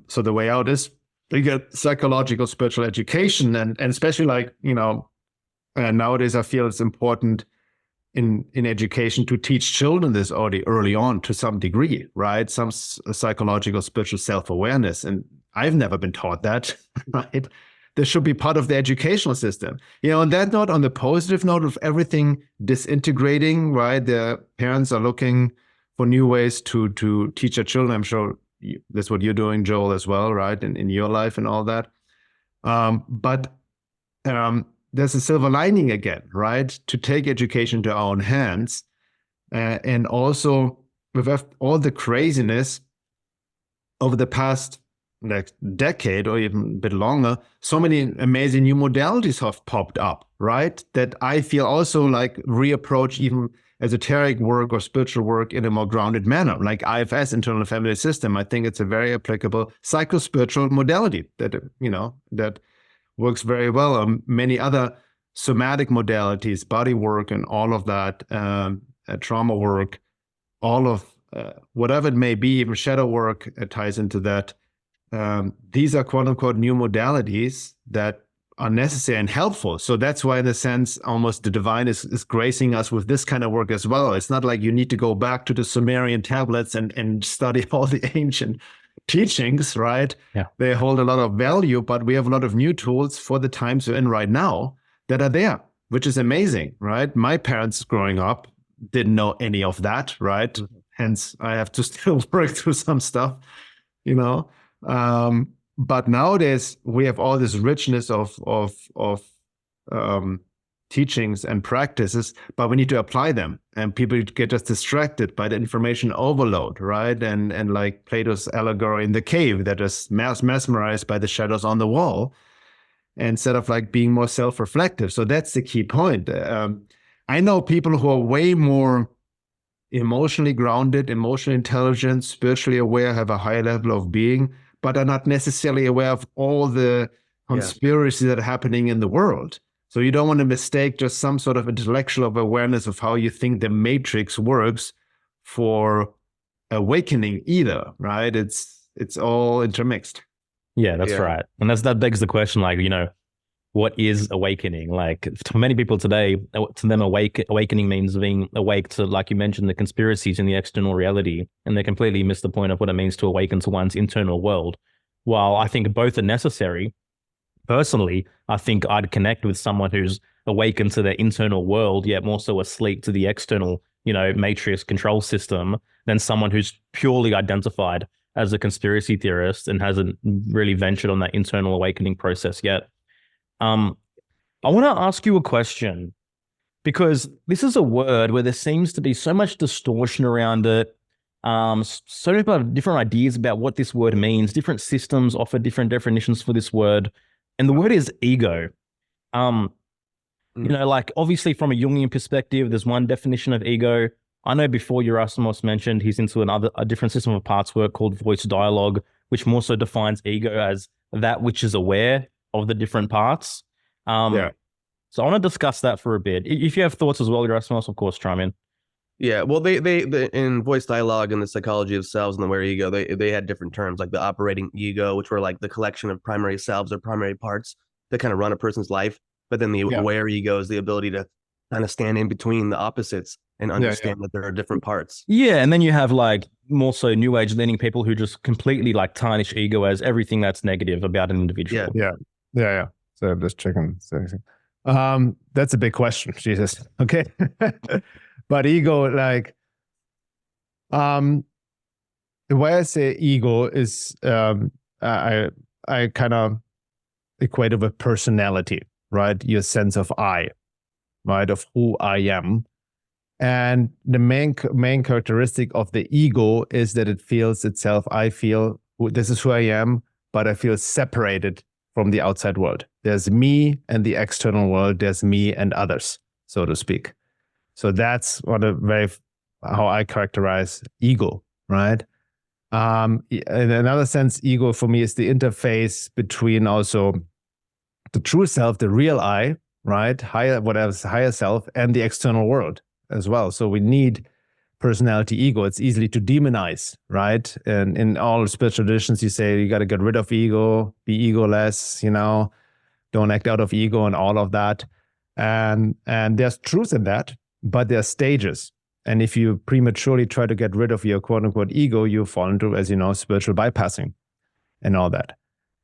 So the way out is you get psychological, spiritual education, and especially like, nowadays I feel it's important in education to teach children this early on to some degree, right? Some psychological, spiritual self-awareness. And I've never been taught that, right? This should be part of the educational system. On that note, on the positive note of everything disintegrating, right? The parents are looking for new ways to teach their children. I'm sure that's what you're doing, Joel, as well, right? In your life and all that. But there's a silver lining again, right? To take education to our own hands. And also, with all the craziness over the past decade or even a bit longer, so many amazing new modalities have popped up, right? That I feel also like reapproach even esoteric work or spiritual work in a more grounded manner, like IFS, internal family system. I think it's a very applicable psycho-spiritual modality that works very well. Many other somatic modalities, body work and all of that, trauma work, all of whatever it may be, even shadow work ties into that. These are quote unquote new modalities that are necessary and helpful. So that's why, in a sense, almost the divine is gracing us with this kind of work as well. It's not like you need to go back to the Sumerian tablets and study all the ancient teachings, right? Yeah. They hold a lot of value, but we have a lot of new tools for the times we're in right now that are there, which is amazing, right? My parents growing up didn't know any of that, right? Mm-hmm. Hence, I have to still work through some stuff, But nowadays we have all this richness of teachings and practices, but we need to apply them. And people get just distracted by the information overload, right? And like Plato's allegory in the cave, they're just mesmerized by the shadows on the wall instead of like being more self-reflective. So that's the key point. I know people who are way more emotionally grounded, emotionally intelligent, spiritually aware, have a higher level of being, but are not necessarily aware of all the conspiracies that are happening in the world. So you don't want to mistake just some sort of intellectual awareness of how you think the matrix works for awakening either, right? It's all intermixed.
Yeah, that's right. And that begs the question, like, what is awakening? Like, for many people today, to them, awakening means being awake to, like you mentioned, the conspiracies in the external reality, and they completely miss the point of what it means to awaken to one's internal world. While I think both are necessary, personally, I think I'd connect with someone who's awakened to their internal world, yet more so asleep to the external, matrix control system, than someone who's purely identified as a conspiracy theorist and hasn't really ventured on that internal awakening process yet. I want to ask you a question, because this is a word where there seems to be so much distortion around it. So many people have different ideas about what this word means. Different systems offer different definitions for this word. And the word is ego. Like, obviously from a Jungian perspective, there's one definition of ego. I know before Yerasimos mentioned he's into a different system of parts work called voice dialogue, which more so defines ego as that which is aware of the different parts. So I want to discuss that for a bit. If you have thoughts as well, Yerasimos, of course, chime in.
Yeah, well, they in voice dialogue and the psychology of selves and the aware ego, they had different terms, like the operating ego, which were like the collection of primary selves or primary parts that kind of run a person's life. But then the aware ego is the ability to kind of stand in between the opposites and understand that there are different parts. Yeah,
and then you have like more so new age leaning people who just completely like tarnish ego as everything that's negative about an individual.
Yeah. So just checking. That's a big question. Jesus. Okay. But ego, like, the way I say ego is, I kind of equate it with personality, right? Your sense of I, right? Of who I am. And the main characteristic of the ego is that it feels itself, I feel this is who I am, but I feel separated from the outside world. There's me and the external world. There's me and others, so to speak. So that's how I characterize ego, right? In another sense, ego for me is the interface between also the true self, the real I, right? Higher self, and the external world as well. So we need personality ego. It's easily to demonize, right? And in all spiritual traditions, you say you got to get rid of ego, be egoless, don't act out of ego and all of that. And there's truth in that. But there are stages. And if you prematurely try to get rid of your quote unquote ego, you fall into, as you know, spiritual bypassing and all that.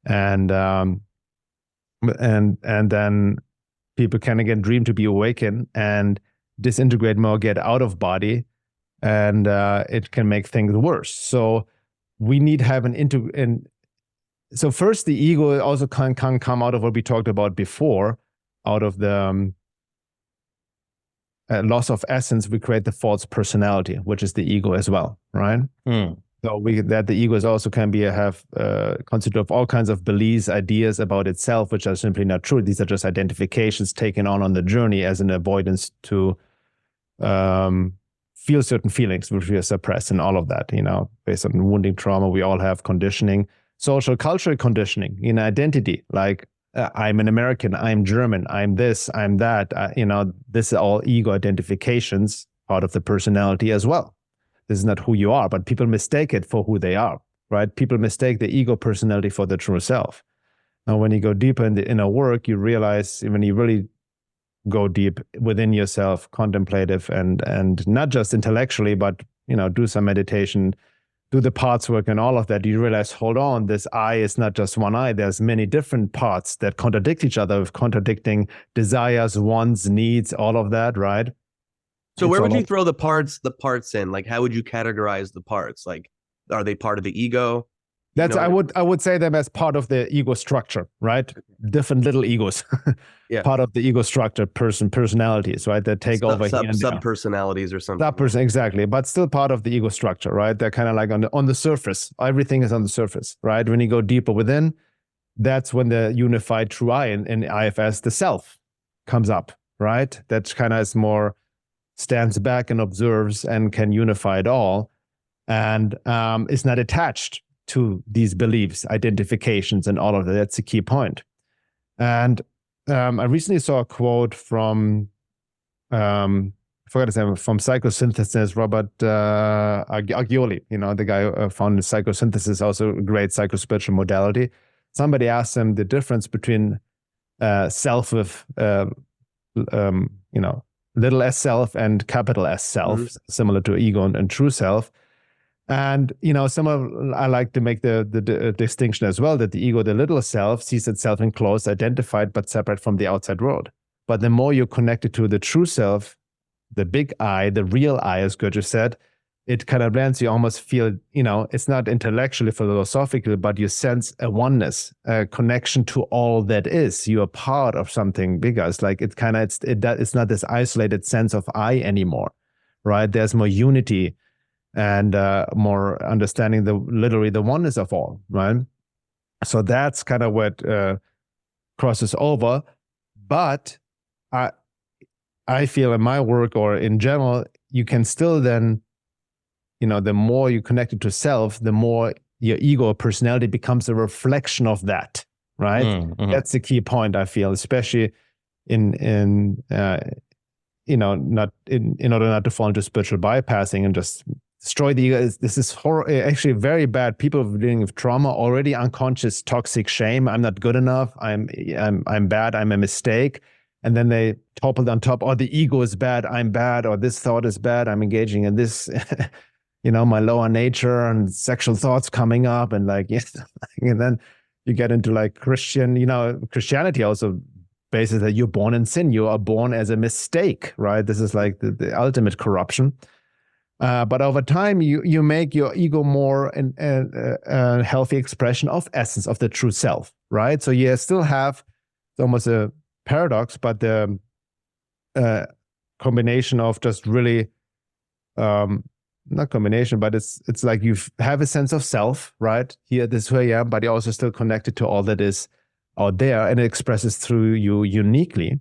And then people can again dream to be awakened and disintegrate more, get out of body, and it can make things worse. So we need to have so first, the ego also can come out of what we talked about before, out of the loss of essence. We create the false personality, which is the ego as well, right? So the ego is also can consist of all kinds of beliefs, ideas about itself, which are simply not true. These are just identifications taken on the journey as an avoidance to feel certain feelings which we are suppressed, and all of that, based on wounding trauma. We all have conditioning, social, cultural conditioning in identity, like I'm an American, I'm German, I'm this, I'm that. This is all ego identifications, part of the personality as well. This is not who you are, but people mistake it for who they are, right? People mistake the ego personality for the true self. Now, when you go deeper in the inner work, you realize, when you really go deep within yourself, contemplative and not just intellectually, but do some meditation, do the parts work and all of that, you realize, hold on, this I is not just one I. There's many different parts that contradict each other with contradicting desires, wants, needs, all of that, right?
So where would you throw the parts in? Like, how would you categorize the parts? Like, are they part of the ego?
That's
You know,
I would say them as part of the ego structure, right? Different little egos.
Yeah.
Part of the ego structure, personalities, right? That take over here and there.
Sub personalities or something.
That person, exactly, but still part of the ego structure, right? They're kind of like on the surface. Everything is on the surface, right? When you go deeper within, that's when the unified true I in IFS, the self, comes up, right? That kind of is more stands back and observes and can unify it all, and is not attached to these beliefs, identifications, and all of that. That's the key point. And I recently saw a quote from I forgot his name, from Psychosynthesis, Robert Agioli, the guy who founded Psychosynthesis, also a great psychospiritual modality. Somebody asked him the difference between self with, little s self and capital S self, similar to ego and true self. And, I like to make the distinction as well, that the ego, the little self, sees itself enclosed, identified, but separate from the outside world. But the more you're connected to the true self, the big I, the real I, as Goethe said, it kind of lands, you almost feel, it's not intellectually philosophical, but you sense a oneness, a connection to all that is. You are part of something bigger. It's like it's not this isolated sense of I anymore, right? There's more unity and more understanding literally the oneness of all, right? So that's kind of what crosses over. But I feel in my work or in general, you can still then, the more you connect it to self, the more your ego or personality becomes a reflection of that, right? Mm-hmm. That's the key point, I feel, especially in order not to fall into spiritual bypassing and just destroy the ego. This is actually very bad. People dealing with trauma, already unconscious, toxic shame. I'm not good enough. I'm bad. I'm a mistake. And then they toppled on top, oh, the ego is bad, I'm bad, or this thought is bad, I'm engaging in this, my lower nature and sexual thoughts coming up, and and then you get into Christianity also bases that you're born in sin, you are born as a mistake, right? This is like the ultimate corruption. But over time, you make your ego more a healthy expression of essence of the true self, right? So you still have, it's almost a paradox, but the combination of just really not combination, but it's like you have a sense of self, right? Here, this is who I am, but you're also still connected to all that is out there, and it expresses through you uniquely.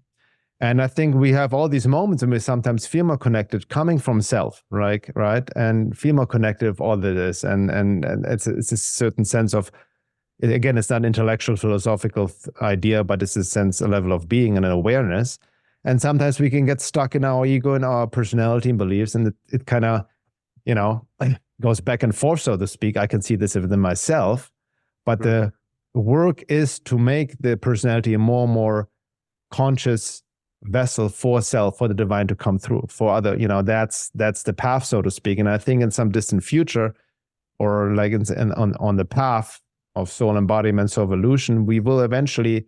And I think we have all these moments when we sometimes feel more connected coming from self, right? And feel more connected with all that is, and it's a certain sense of, again, it's not an intellectual, philosophical idea, but it's a level of being and an awareness. And sometimes we can get stuck in our ego and our personality and beliefs, and it kind of, goes back and forth, so to speak. I can see this within myself, but the work is to make the personality a more and more conscious vessel for self, for the divine to come through, for other, that's the path, so to speak. And I think in some distant future, or like on the path of soul embodiment, soul evolution, we will eventually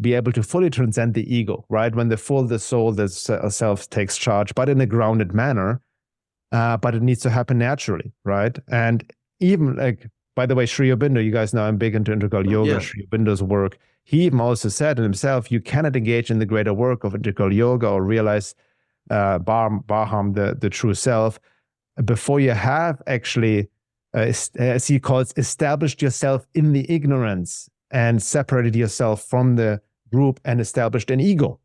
be able to fully transcend the ego, right? When the soul, the self takes charge, but in a grounded manner. But it needs to happen naturally, right? And even by the way, Sri Aurobindo, you guys know I'm big into integral yoga, yeah. Sri Aurobindo's work. He even also said in himself, you cannot engage in the greater work of integral yoga or realize Baham, the true self, before you have actually, as he calls, established yourself in the ignorance and separated yourself from the group and established an ego,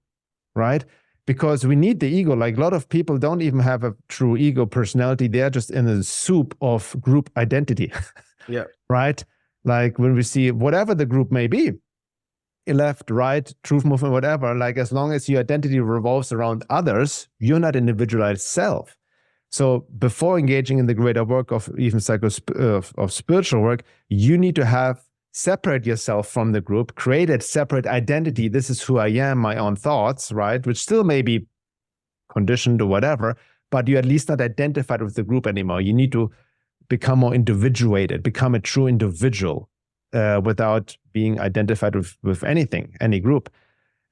right? Because we need the ego. Like a lot of people don't even have a true ego personality. They're just in a soup of group identity.
Yeah.
Right? Like when we see whatever the group may be, left, right, truth movement, whatever, like as long as your identity revolves around others, you're not individualized self. So before engaging in the greater work of even of spiritual work, you need to separate yourself from the group, create a separate identity. This is who I am, my own thoughts, right? Which still may be conditioned or whatever, but you're at least not identified with the group anymore. You need to become more individuated, become a true individual without being identified with anything, any group.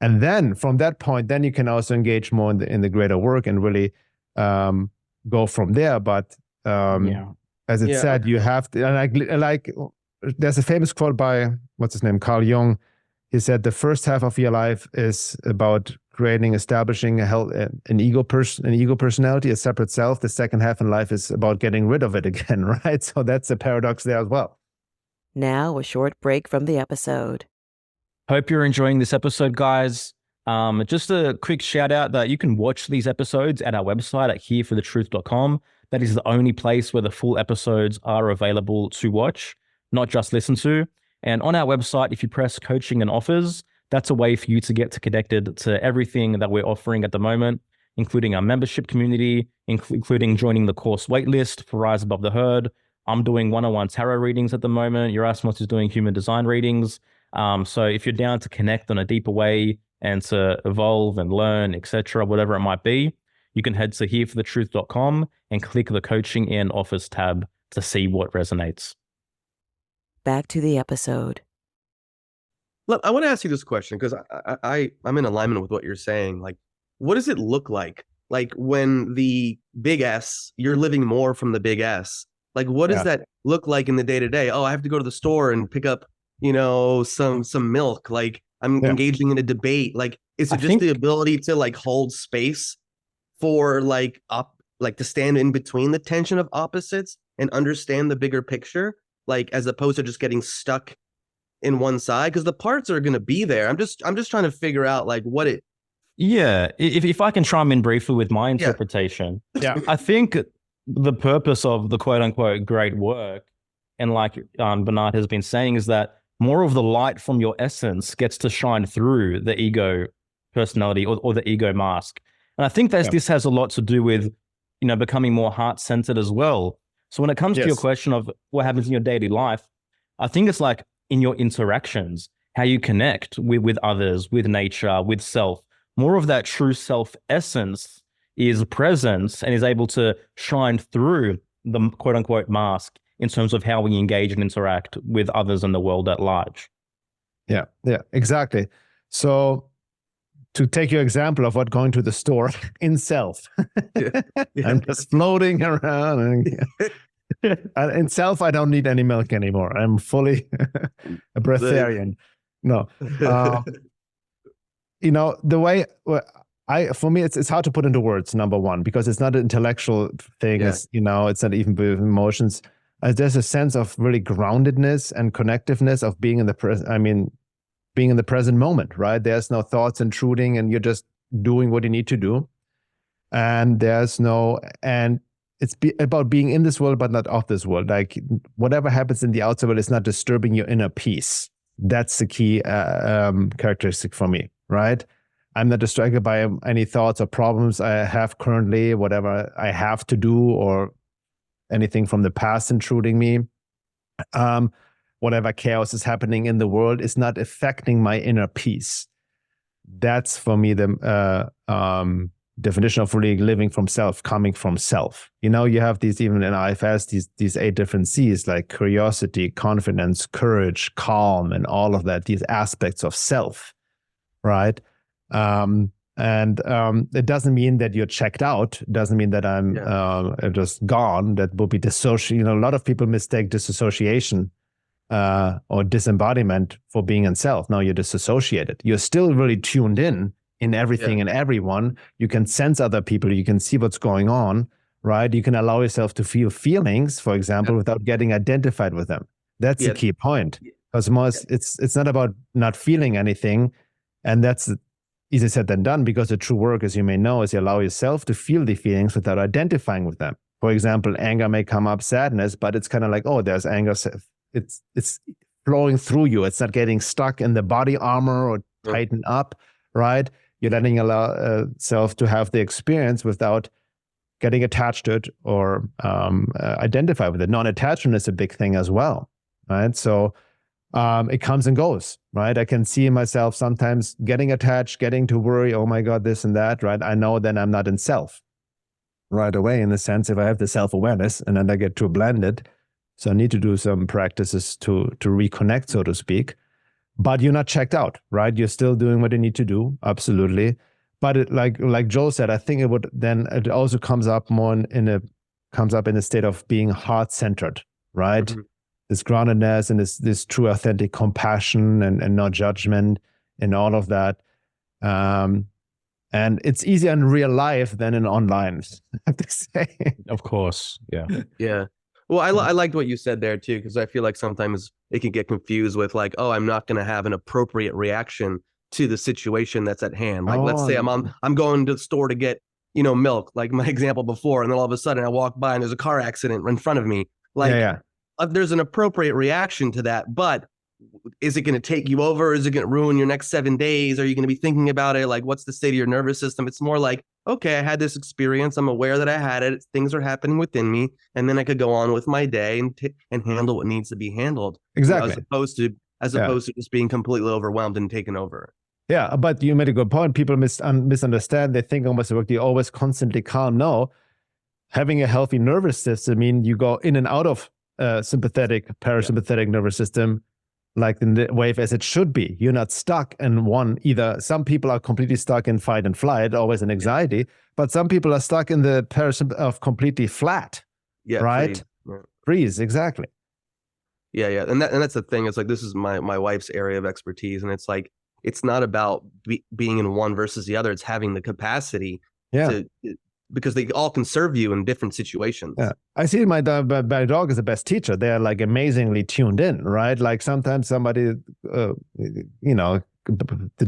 And then from that point, then you can also engage more in the greater work and really go from there. But as it said, you have to, and there's a famous quote by, what's his name, Carl Jung. He said the first half of your life is about establishing an ego personality, a separate self. The second half in life is about getting rid of it again, right? So that's a paradox there as well.
Now, a short break from the episode.
Hope you're enjoying this episode, guys. Just a quick shout out that you can watch these episodes at our website at hereforthetruth.com. That is the only place where the full episodes are available to watch, not just listen to. And on our website, if you press coaching and offers, that's a way for you to get connected to everything that we're offering at the moment, including our membership community, including joining the course waitlist for Rise Above the Herd. I'm doing one-on-one tarot readings at the moment. Yerasimos is doing human design readings. So if you're down to connect on a deeper way and to evolve and learn, etc., whatever it might be, you can head to hereforthetruth.com and click the coaching and offers tab to see what resonates.
Back to the episode.
Look, I want to ask you this question because I'm in alignment with what you're saying. Like, what does it look like? Like when the big S, you're living more from the big S. Like, what does that look like in the day to day? Oh, I have to go to the store and pick up, some milk. Like I'm engaging in a debate. Like, is it just the ability to like hold space for to stand in between the tension of opposites and understand the bigger picture? Like, as opposed to just getting stuck in one side, because the parts are going to be there. I'm just trying to figure out like what it.
Yeah, if I can chime in briefly with my interpretation, I think the purpose of the quote unquote great work, and like Bernhard has been saying, is that more of the light from your essence gets to shine through the ego personality or the ego mask. And I think that this has a lot to do with, becoming more heart-centered as well. So when it comes to your question of what happens in your daily life, I think it's like in your interactions, how you connect with others, with nature, with self. More of that true self essence is present and is able to shine through the quote unquote mask in terms of how we engage and interact with others in the world at large.
Yeah, exactly. So to take your example of what going to the store in self, I'm just floating around. In self, I don't need any milk anymore. I'm fully a breatharian. No, the way for me, it's hard to put into words. Number one, because it's not an intellectual thing. It's not even with emotions. There's a sense of really groundedness and connectiveness of being in the present. I mean, being in the present moment, right? There's no thoughts intruding, and you're just doing what you need to do. And it's about being in this world, but not of this world. Like whatever happens in the outside world is not disturbing your inner peace. That's the key characteristic for me, right? I'm not distracted by any thoughts or problems I have currently, whatever I have to do, or anything from the past intruding me. Whatever chaos is happening in the world is not affecting my inner peace. That's for me the definition of really living from self, coming from self. You have these, even in IFS, these 8 different C's, like curiosity, confidence, courage, calm, and all of that, these aspects of self, right? And it doesn't mean that you're checked out. It doesn't mean that I'm just gone. That would be dissociation. A lot of people mistake disassociation or disembodiment for being in self. No, you're disassociated. You're still really tuned in everything and everyone. You can sense other people. You can see what's going on, right? You can allow yourself to feel feelings, for example, without getting identified with them. That's the key point. Because it's not about not feeling anything. And that's easier said than done, because the true work, as you may know, is you allow yourself to feel the feelings without identifying with them. For example, anger may come up, sadness, but it's kind of like, oh, there's anger. It's flowing through you. It's not getting stuck in the body armor or tightened up, right? You're letting yourself to have the experience without getting attached to it or identify with it. Non-attachment is a big thing as well, right? So it comes and goes, right? I can see myself sometimes getting attached, getting to worry, oh my God, this and that, right? I know then I'm not in self right away, in the sense, if I have the self-awareness and then I get too blended. So I need to do some practices to reconnect, so to speak. But you're not checked out, right? You're still doing what you need to do, absolutely. But it, like Joel said, I think it also comes up more in a state of being heart-centered, right? Mm-hmm. this groundedness and this true authentic compassion and no judgment and all of that. And it's easier in real life than in online, I have to say.
Of course. Yeah.
Yeah. Well, I liked what you said there too, because I feel like sometimes it can get confused with like, oh, I'm not going to have an appropriate reaction to the situation that's at hand. Like, let's say I'm going to the store to get, milk, like my example before, and then all of a sudden I walk by and there's a car accident in front of me. Like, there's an appropriate reaction to that, but is it going to take you over? Is it going to ruin your next 7 days? Are you going to be thinking about it? Like, what's the state of your nervous system? It's more like, okay, I had this experience. I'm aware that I had it. Things are happening within me. And then I could go on with my day and handle what needs to be handled.
Exactly.
As opposed to just being completely overwhelmed and taken over.
Yeah, but you made a good point. People misunderstand. They think almost like you're always constantly calm. No, having a healthy nervous system means you go in and out of sympathetic, parasympathetic nervous system, like in the wave as it should be. You're not stuck in one either. Some people are completely stuck in fight and flight, always in anxiety, but some people are stuck in the of completely flat. Yeah, right. Freeze, exactly.
Yeah, and that's the thing. It's like, this is my wife's area of expertise, and it's like, it's not about being in one versus the other. It's having the capacity to, because they all can serve you in different situations.
Yeah. I see my dog is the best teacher. They're like amazingly tuned in, right? Like sometimes somebody, the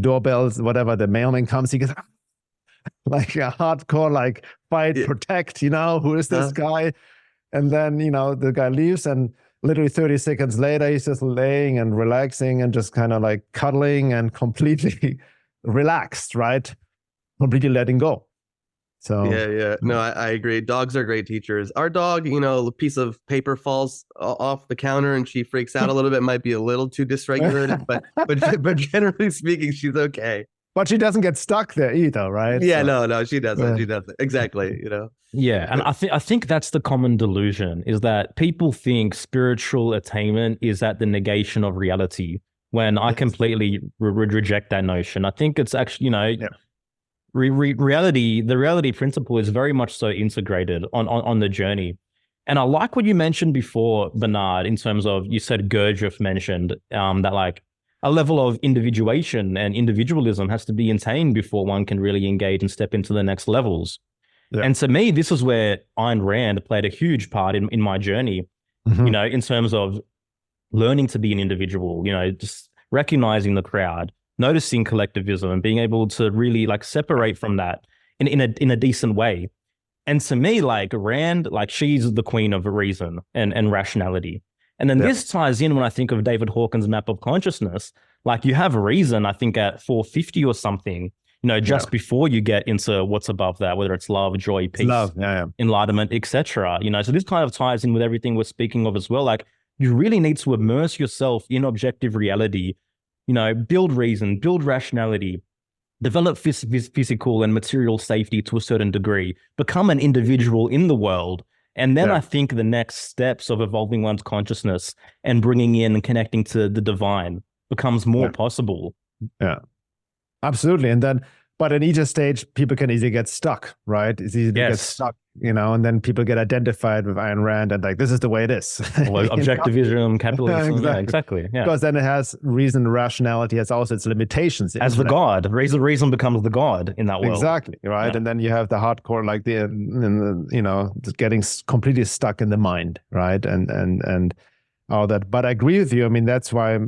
doorbells, whatever, the mailman comes, he gets like a hardcore, like fight, protect, who is this guy? And then, the guy leaves, and literally 30 seconds later, he's just laying and relaxing and just kind of like cuddling and completely relaxed, right? Completely letting go. So
yeah. No, I agree. Dogs are great teachers. Our dog, a piece of paper falls off the counter and she freaks out a little bit. Might be a little too dysregulated, but generally speaking, she's okay.
But she doesn't get stuck there either, right?
Yeah, so, no, she doesn't. She doesn't. Exactly.
Yeah, and I think that's the common delusion, is that people think spiritual attainment is at the negation of reality, when I completely reject that notion. I think it's actually, reality, the reality principle is very much so integrated on the journey. And I like what you mentioned before, Bernhard, in terms of, you said Gurdjieff mentioned that like a level of individuation and individualism has to be attained before one can really engage and step into the next levels. Yeah. And to me, this is where Ayn Rand played a huge part in my journey, in terms of learning to be an individual, just recognizing the crowd, noticing collectivism, and being able to really like separate from that in a decent way. And to me, like Rand, like she's the queen of reason and rationality. And then this ties in when I think of David Hawkins' map of consciousness. Like you have reason, I think at 450 or something, just before you get into what's above that, whether it's love, joy, peace, enlightenment, etc. So this kind of ties in with everything we're speaking of as well. Like you really need to immerse yourself in objective reality, build reason, build rationality, develop physical and material safety to a certain degree, become an individual in the world. And then I think the next steps of evolving one's consciousness and bringing in and connecting to the divine becomes more possible.
Yeah. Absolutely. And then, but at each stage, people can easily get stuck, right? It's easy to get stuck, and then people get identified with Ayn Rand and like, this is the way it is.
Well, objectivism, capitalism. Exactly. Yeah.
Because then it has reason, rationality has also its limitations.
As the God, reason becomes the God in that world.
Exactly. Right. Yeah. And then you have the hardcore, like getting completely stuck in the mind, right? And all that. But I agree with you. I mean, that's why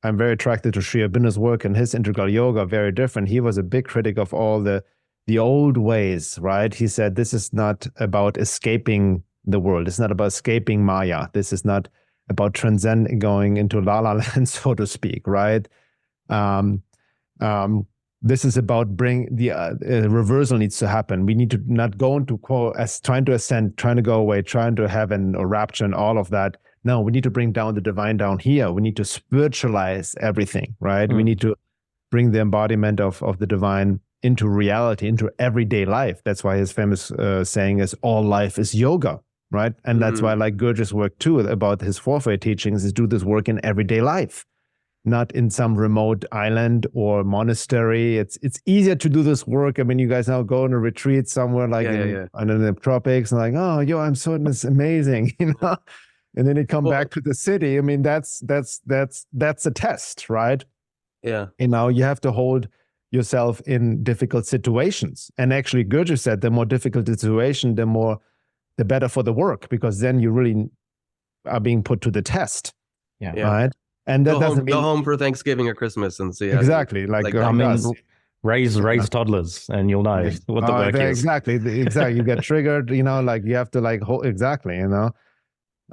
I'm very attracted to Sri Aurobindo's work, and his integral yoga very different. He was a big critic of all the old ways, right? He said, this is not about escaping the world. It's not about escaping Maya. This is not about transcending, going into La La Land, so to speak, right? This is about bring the reversal needs to happen. We need to not go into as trying to ascend, trying to go away, trying to heaven or rapture and all of that. No, we need to bring down the divine down here. We need to spiritualize everything, right? We need to bring the embodiment of the divine into reality, into everyday life. That's why his famous saying is, all life is yoga, right? And that's why I like Gurdjieff's work too, about his fourth-way teachings, is do this work in everyday life, not in some remote island or monastery. It's easier to do this work. I mean, you guys now go on a retreat somewhere like in the tropics and like, oh, I'm so it's amazing, and then you come back to the city. I mean, that's a test, right?
Yeah.
You have to hold yourself in difficult situations. And actually, Goethe said, the more difficult the situation, the better for the work, because then you really are being put to the test.
Yeah.
Right. And that doesn't mean
go home for Thanksgiving or Christmas and see
exactly
raise toddlers and you'll know what the work is.
Exactly. You get triggered. You have to exactly.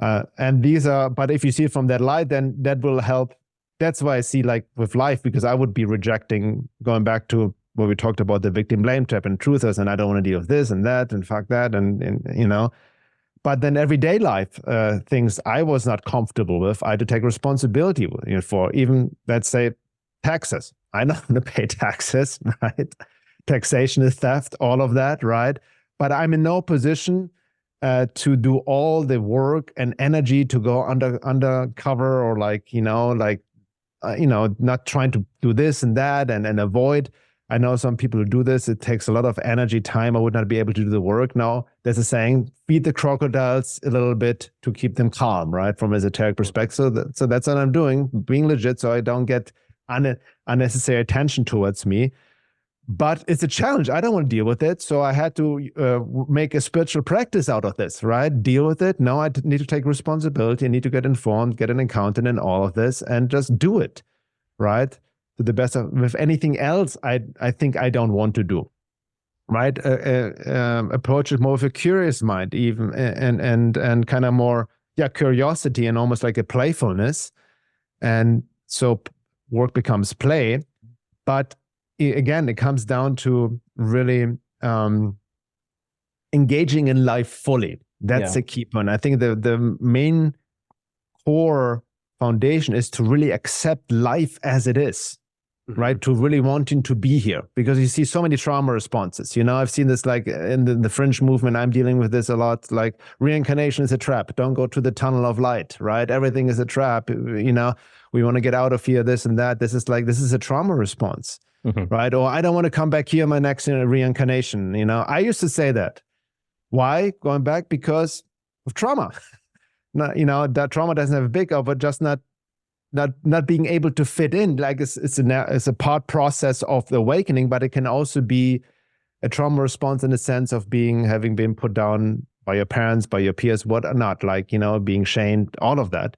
And these are. But if you see it from that light, then that will help. That's why I see with life, because I would be rejecting, going back to where we talked about the victim blame trap and truthers, and I don't want to deal with this and that and fuck that and. But then everyday life things I was not comfortable with, I had to take responsibility for. Even, let's say, taxes. I know how to pay taxes, right? Taxation is theft, all of that, right? But I'm in no position to do all the work and energy to go undercover or not trying to do this and that and avoid. I know some people who do this. It takes a lot of energy, time. I would not be able to do the work. Now, there's a saying, feed the crocodiles a little bit to keep them calm, right? From an esoteric perspective. So that's what I'm doing, being legit, so I don't get unnecessary attention towards me. But it's a challenge. I don't want to deal with it. So I had to make a spiritual practice out of this, right? Deal with it. No, I need to take responsibility. I need to get informed, get an accountant and all of this, and just do it, right? To the best of. With anything else, I think I don't want to do, right? Approach it more with a curious mind, even, and kind of more, curiosity and almost like a playfulness. And so work becomes play. But again, it comes down to really engaging in life fully. That's a key point. I think the main core foundation is to really accept life as it is. Right, to really wanting to be here, because you see so many trauma responses. I've seen this in the fringe movement. I'm dealing with this a lot. Reincarnation is a trap. Don't go to the tunnel of light. Right, everything is a trap. We want to get out of here. This and that. This is a trauma response. Right, or I don't want to come back here in my next reincarnation. I used to say that. Why going back? Because of trauma. That trauma doesn't have a big but just not being able to fit in. It's a part process of the awakening, but it can also be a trauma response in the sense of having been put down by your parents, by your peers, whatnot, being shamed. All of that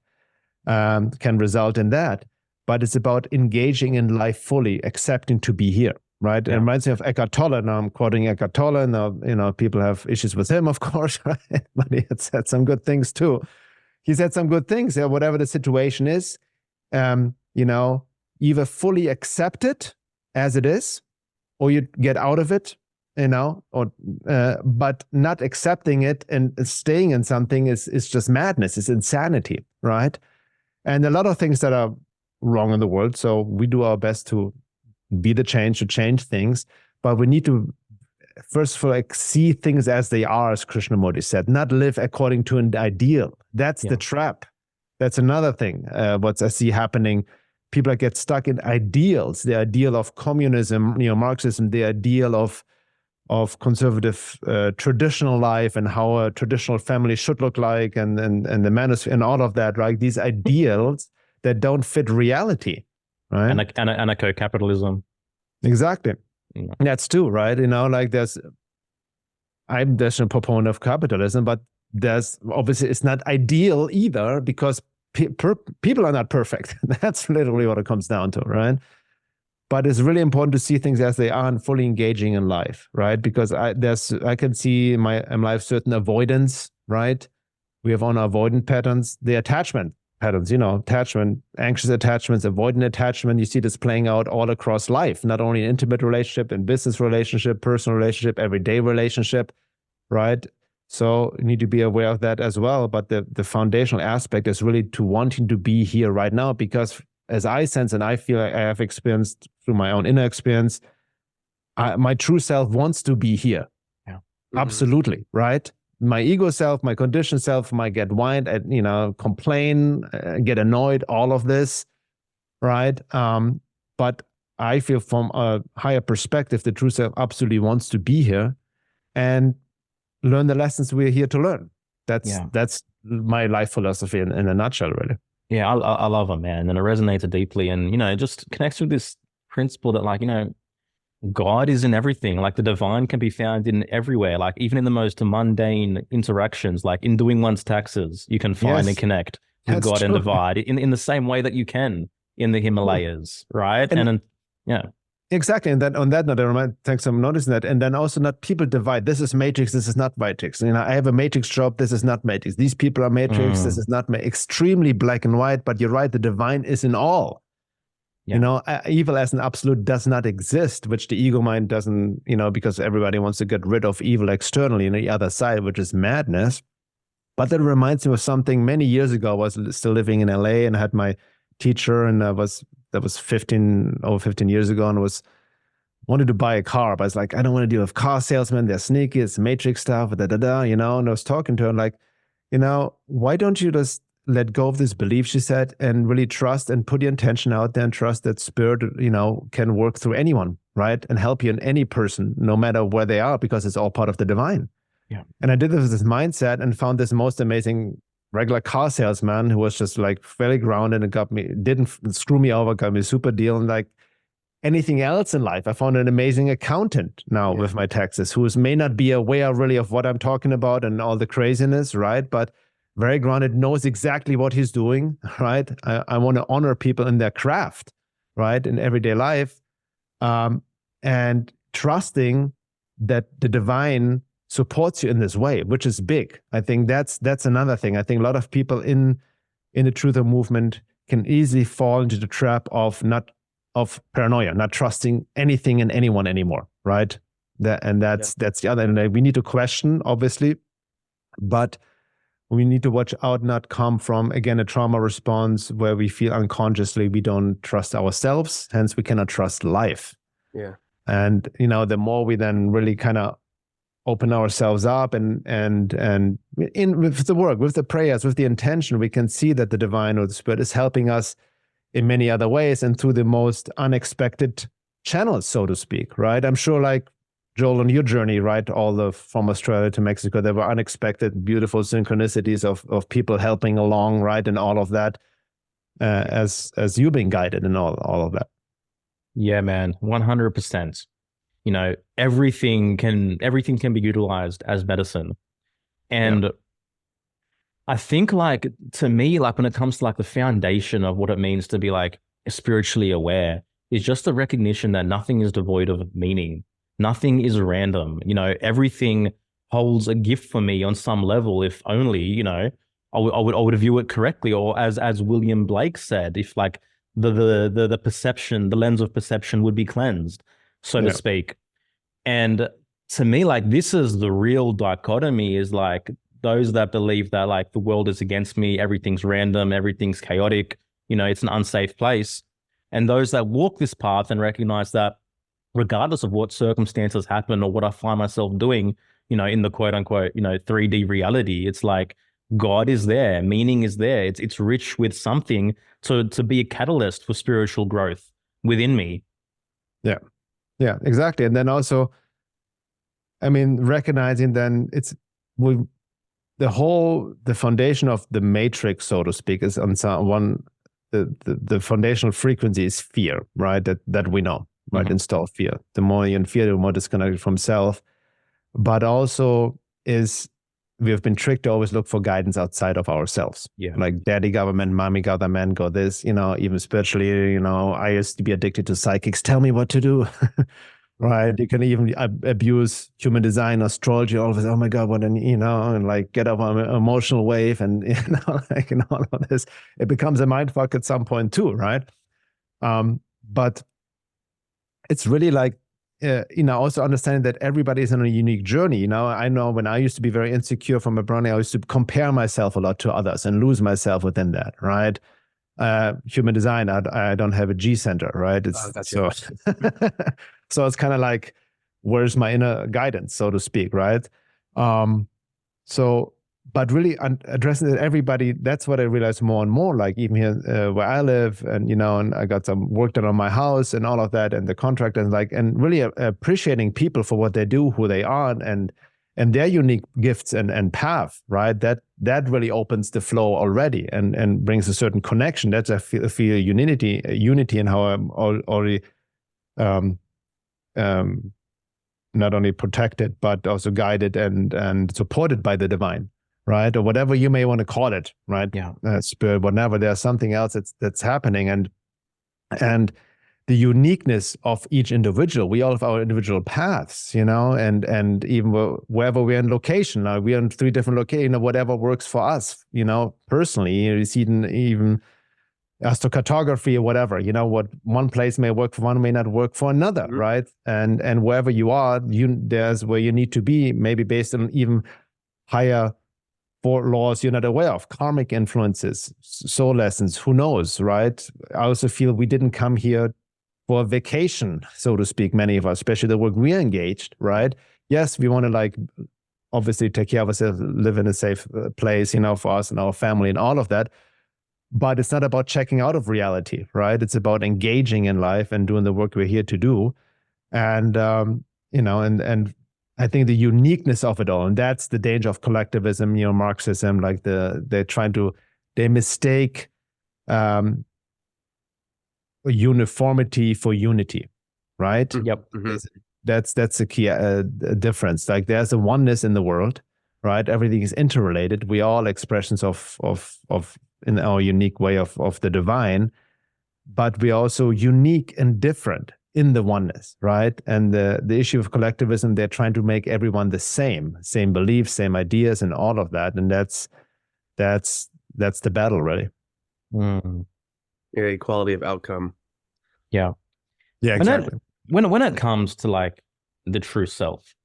can result in that. But it's about engaging in life fully, accepting to be here, right? Yeah. It reminds me of Eckhart Tolle. Now I'm quoting Eckhart Tolle. Now, people have issues with him, of course, right? But he had said some good things too. He said some good things. Whatever the situation is, either fully accept it as it is, or you get out of it, but not accepting it and staying in something is just madness. It's insanity, right? And a lot of things that are wrong in the world. So we do our best to be the change, to change things, but we need to first of all see things as they are, as Krishnamurti said, not live according to an ideal. That's the trap. That's another thing. What I see happening, people get stuck in ideals. The ideal of communism, Marxism, the ideal of conservative traditional life and how a traditional family should look like, and the manners and all of that, right? These ideals that don't fit reality, right?
And anarcho-capitalism.
Exactly. That's too, right? I'm a proponent of capitalism, but there's obviously, it's not ideal either, because people are not perfect. That's literally what it comes down to, right? But it's really important to see things as they are and fully engaging in life, right? Because I can see in my life certain avoidance, right? We have on our avoidant patterns, the attachment patterns, attachment, anxious attachments, avoidant attachment. You see this playing out all across life, not only in intimate relationship, in business relationship, personal relationship, everyday relationship, right? So you need to be aware of that as well. But the foundational aspect is really to wanting to be here right now, because as I sense and I feel like I have experienced through my own inner experience, my true self wants to be here.
Yeah,
absolutely, right? My ego self, my conditioned self might get whined at, complain, get annoyed, all of this, right? But I feel from a higher perspective, the true self absolutely wants to be here and learn the lessons we're here to learn. That's my life philosophy in a nutshell, really.
Yeah, I love it, man, and it resonates deeply, and it just connects with this principle that, like, God is in everything. Like, the divine can be found in everywhere, like even in the most mundane interactions, like in doing one's taxes, you can find and connect with
That's
God and
true.
divide in the same way that you can in the Himalayas, right?
And
yeah.
Exactly. And then on that note, thanks for noticing that. And then also, not people divide. This is matrix. This is not matrix. I have a matrix job. This is not matrix. These people are matrix. This is not extremely black and white. But you're right. The divine is in all. Yeah. Evil as an absolute does not exist, which the ego mind doesn't, because everybody wants to get rid of evil externally, the other side, which is madness. But that reminds me of something many years ago. I was still living in LA and I had my teacher, and that was over 15 years ago, and wanted to buy a car. But I was like, I don't want to deal with car salesmen. They're sneaky. It's matrix stuff, and I was talking to her, like, why don't you just let go of this belief, she said, and really trust and put your intention out there and trust that spirit, can work through anyone, right? And help you in any person, no matter where they are, because it's all part of the divine.
Yeah.
And I did this with this mindset and found this most amazing regular car salesman who was just like fairly grounded and didn't screw me over, got me a super deal. And like anything else in life, I found an amazing accountant now with my taxes, who may not be aware really of what I'm talking about and all the craziness, right? But very grounded, knows exactly what he's doing, right? I want to honor people in their craft, right? In everyday life. And trusting that the divine supports you in this way, which is big. I think that's another thing. I think a lot of people in the truther movement can easily fall into the trap of paranoia, not trusting anything and anyone anymore, right? That's the other. And we need to question, obviously, but we need to watch out, not come from, again, a trauma response where we feel unconsciously we don't trust ourselves, hence we cannot trust life.
Yeah.
And, the more we then really kind of open ourselves up and with the work, with the prayers, with the intention, we can see that the divine or the spirit is helping us in many other ways and through the most unexpected channels, so to speak, right? I'm sure, like, Joel, on your journey, right, from Australia to Mexico, there were unexpected, beautiful synchronicities of people helping along, right, and all of that, as you being guided and all of that.
Yeah, man, 100%. Everything can be utilized as medicine, and I think, like, to me, like, when it comes to like the foundation of what it means to be like spiritually aware, is just the recognition that nothing is devoid of meaning. Nothing is random. Everything holds a gift for me on some level. If only, I would view it correctly, or as William Blake said, if like the perception, the lens of perception would be cleansed, so to speak. And to me, like, this is the real dichotomy, is like those that believe that like the world is against me, everything's random, everything's chaotic, it's an unsafe place. And those that walk this path and recognize that regardless of what circumstances happen or what I find myself doing, in the quote unquote, 3D reality, it's like God is there, meaning is there. It's rich with something to be a catalyst for spiritual growth within me. Yeah.
Yeah, exactly. And then also, recognizing then the foundation of the matrix, so to speak, is on the foundational frequency is fear, right? That we know. Right, install fear. The more you're in fear, the more disconnected from self. But also we have been tricked to always look for guidance outside of ourselves. Yeah. Like daddy government, mommy government, go this, even spiritually, I used to be addicted to psychics. Tell me what to do. Right. You can even abuse human design, astrology, all of this. Oh my God, what and like get up on an emotional wave and, like, and all of this. It becomes a mindfuck at some point too, right? But it's really like, also understanding that everybody is on a unique journey. I know when I used to be very insecure from a brownie, I used to compare myself a lot to others and lose myself within that, right? Human design, I don't have a G center, right? So it's kind of like, where's my inner guidance, so to speak, right? But really addressing it, everybody, that's what I realized more and more, like even here where I live, and, and I got some work done on my house and all of that, and the contract, and really appreciating people for what they do, who they are, and their unique gifts and path, right? that really opens the flow already and brings a certain connection. That's I feel unity in how I'm already not only protected but also guided and supported by the divine, right? Or whatever you may want to call it, right?
Yeah.
Spirit, whatever. There's something else that's happening, and the uniqueness of each individual. We all have our individual paths, and even wherever we're in location. Now we're in 3 different locations, whatever works for us, personally. You see even astrocartography or whatever, what one place may work for one may not work for another,
Mm-hmm.
right? And wherever you are, there's where you need to be, maybe based on even higher laws you're not aware of, karmic influences, soul lessons, who knows, right? I also feel we didn't come here for a vacation, so to speak, many of us, especially the work we're engaged, right? Yes, we want to obviously take care of ourselves, live in a safe place, for us and our family and all of that. But it's not about checking out of reality, right? It's about engaging in life and doing the work we're here to do. And, and I think the uniqueness of it all, and that's the danger of collectivism, Marxism, they mistake uniformity for unity, right?
Yep.
Mm-hmm.
That's a key difference. Like there's a oneness in the world, right? Everything is interrelated. We are all expressions of in our unique way of the divine, but we are also unique and different in the oneness, right? And the issue of collectivism, they're trying to make everyone the same beliefs, same ideas, and all of that. And that's the battle, really.
Mm.
Yeah, equality of outcome.
Yeah.
Yeah, exactly.
When it comes to the true self,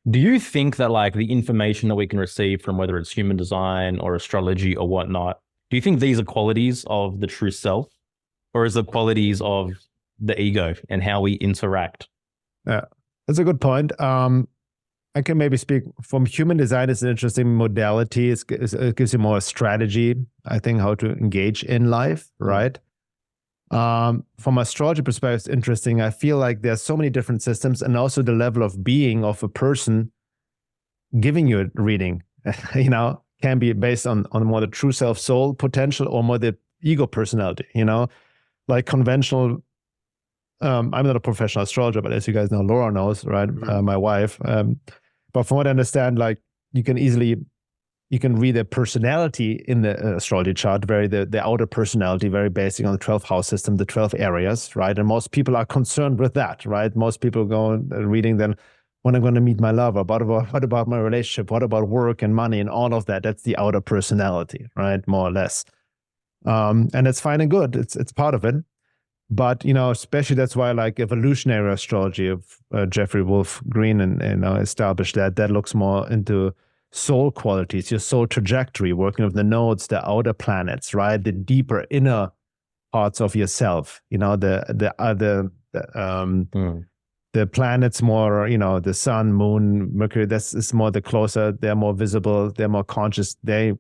do you think that the information that we can receive from whether it's human design or astrology or whatnot, do you think these are qualities of the true self, or is it qualities of the ego and how we interact?
Yeah, that's a good point. I can maybe speak from human design. It's an interesting modality. It gives you more strategy, I think, how to engage in life, right? From astrology perspective, it's interesting. I feel like there's so many different systems, and also the level of being of a person giving you a reading, can be based on more the true self soul potential or more the ego personality, like conventional. I'm not a professional astrologer, but as you guys know, Laura knows, right?
Mm-hmm.
My wife. But from what I understand, you can read the personality in the astrology chart, the outer personality, very basic on the 12th house system, the 12 areas, right? And most people are concerned with that, right? Most people go reading then, when I'm going to meet my lover, what about my relationship? What about work and money and all of that? That's the outer personality, right? More or less. And it's fine and good. It's part of it. But, especially that's why evolutionary astrology of Jeffrey Wolf Green and established that looks more into soul qualities, your soul trajectory, working with the nodes, the outer planets, right? The deeper inner parts of yourself, the planets more, the sun, moon, Mercury, is more the closer, they're more visible, they're more conscious, they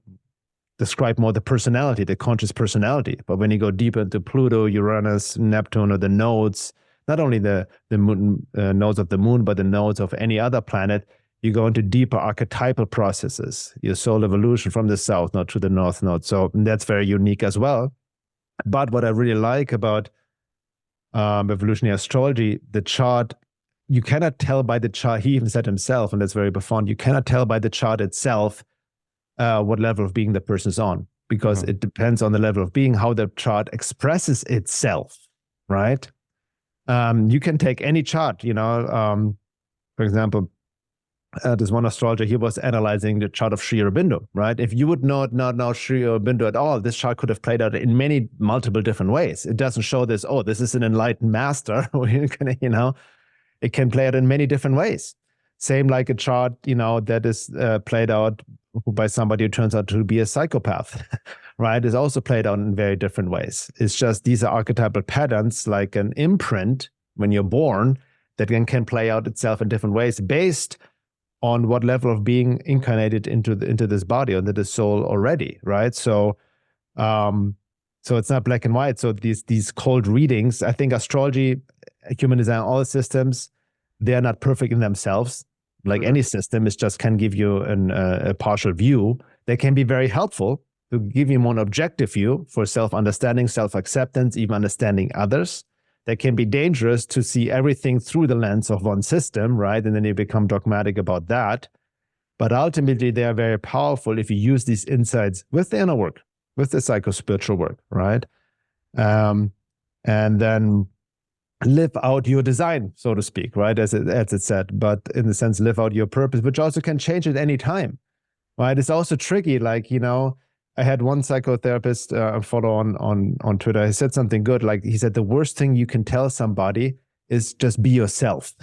describe more the personality, the conscious personality. But when you go deeper into Pluto, Uranus, Neptune, or the nodes, not only the moon, nodes of the moon, but the nodes of any other planet, you go into deeper archetypal processes, your soul evolution from the south node to the north node. So that's very unique as well. But what I really like about evolutionary astrology, the chart, you cannot tell by the chart, he even said himself, and that's very profound, you cannot tell by the chart itself what level of being the person is on, because it depends on the level of being, how the chart expresses itself, right? You can take any chart, for example, there's one astrologer, he was analyzing the chart of Sri Aurobindo, right? If you would not know Sri Aurobindo at all, this chart could have played out in multiple different ways. It doesn't show this, this is an enlightened master, it can play out in many different ways. Same like a chart, that is played out by somebody who turns out to be a psychopath, right? Is also played out in very different ways. It's just these are archetypal patterns, like an imprint when you're born, that can play out itself in different ways based on what level of being incarnated into this body, into the soul already, right? So it's not black and white. So these cold readings, I think astrology, human design, all the systems, they are not perfect in themselves. Like any system, it just can give you a partial view. They can be very helpful to give you more objective view for self-understanding, self-acceptance, even understanding others. They can be dangerous to see everything through the lens of one system, right? And then you become dogmatic about that. But ultimately, they are very powerful if you use these insights with the inner work, with the psycho-spiritual work, right? And then live out your design, so to speak, right? As it said, but in the sense, live out your purpose, which also can change at any time, right? It's also tricky. Like, I had one psychotherapist I follow on Twitter. He said something good. Like, he said, the worst thing you can tell somebody is just be yourself.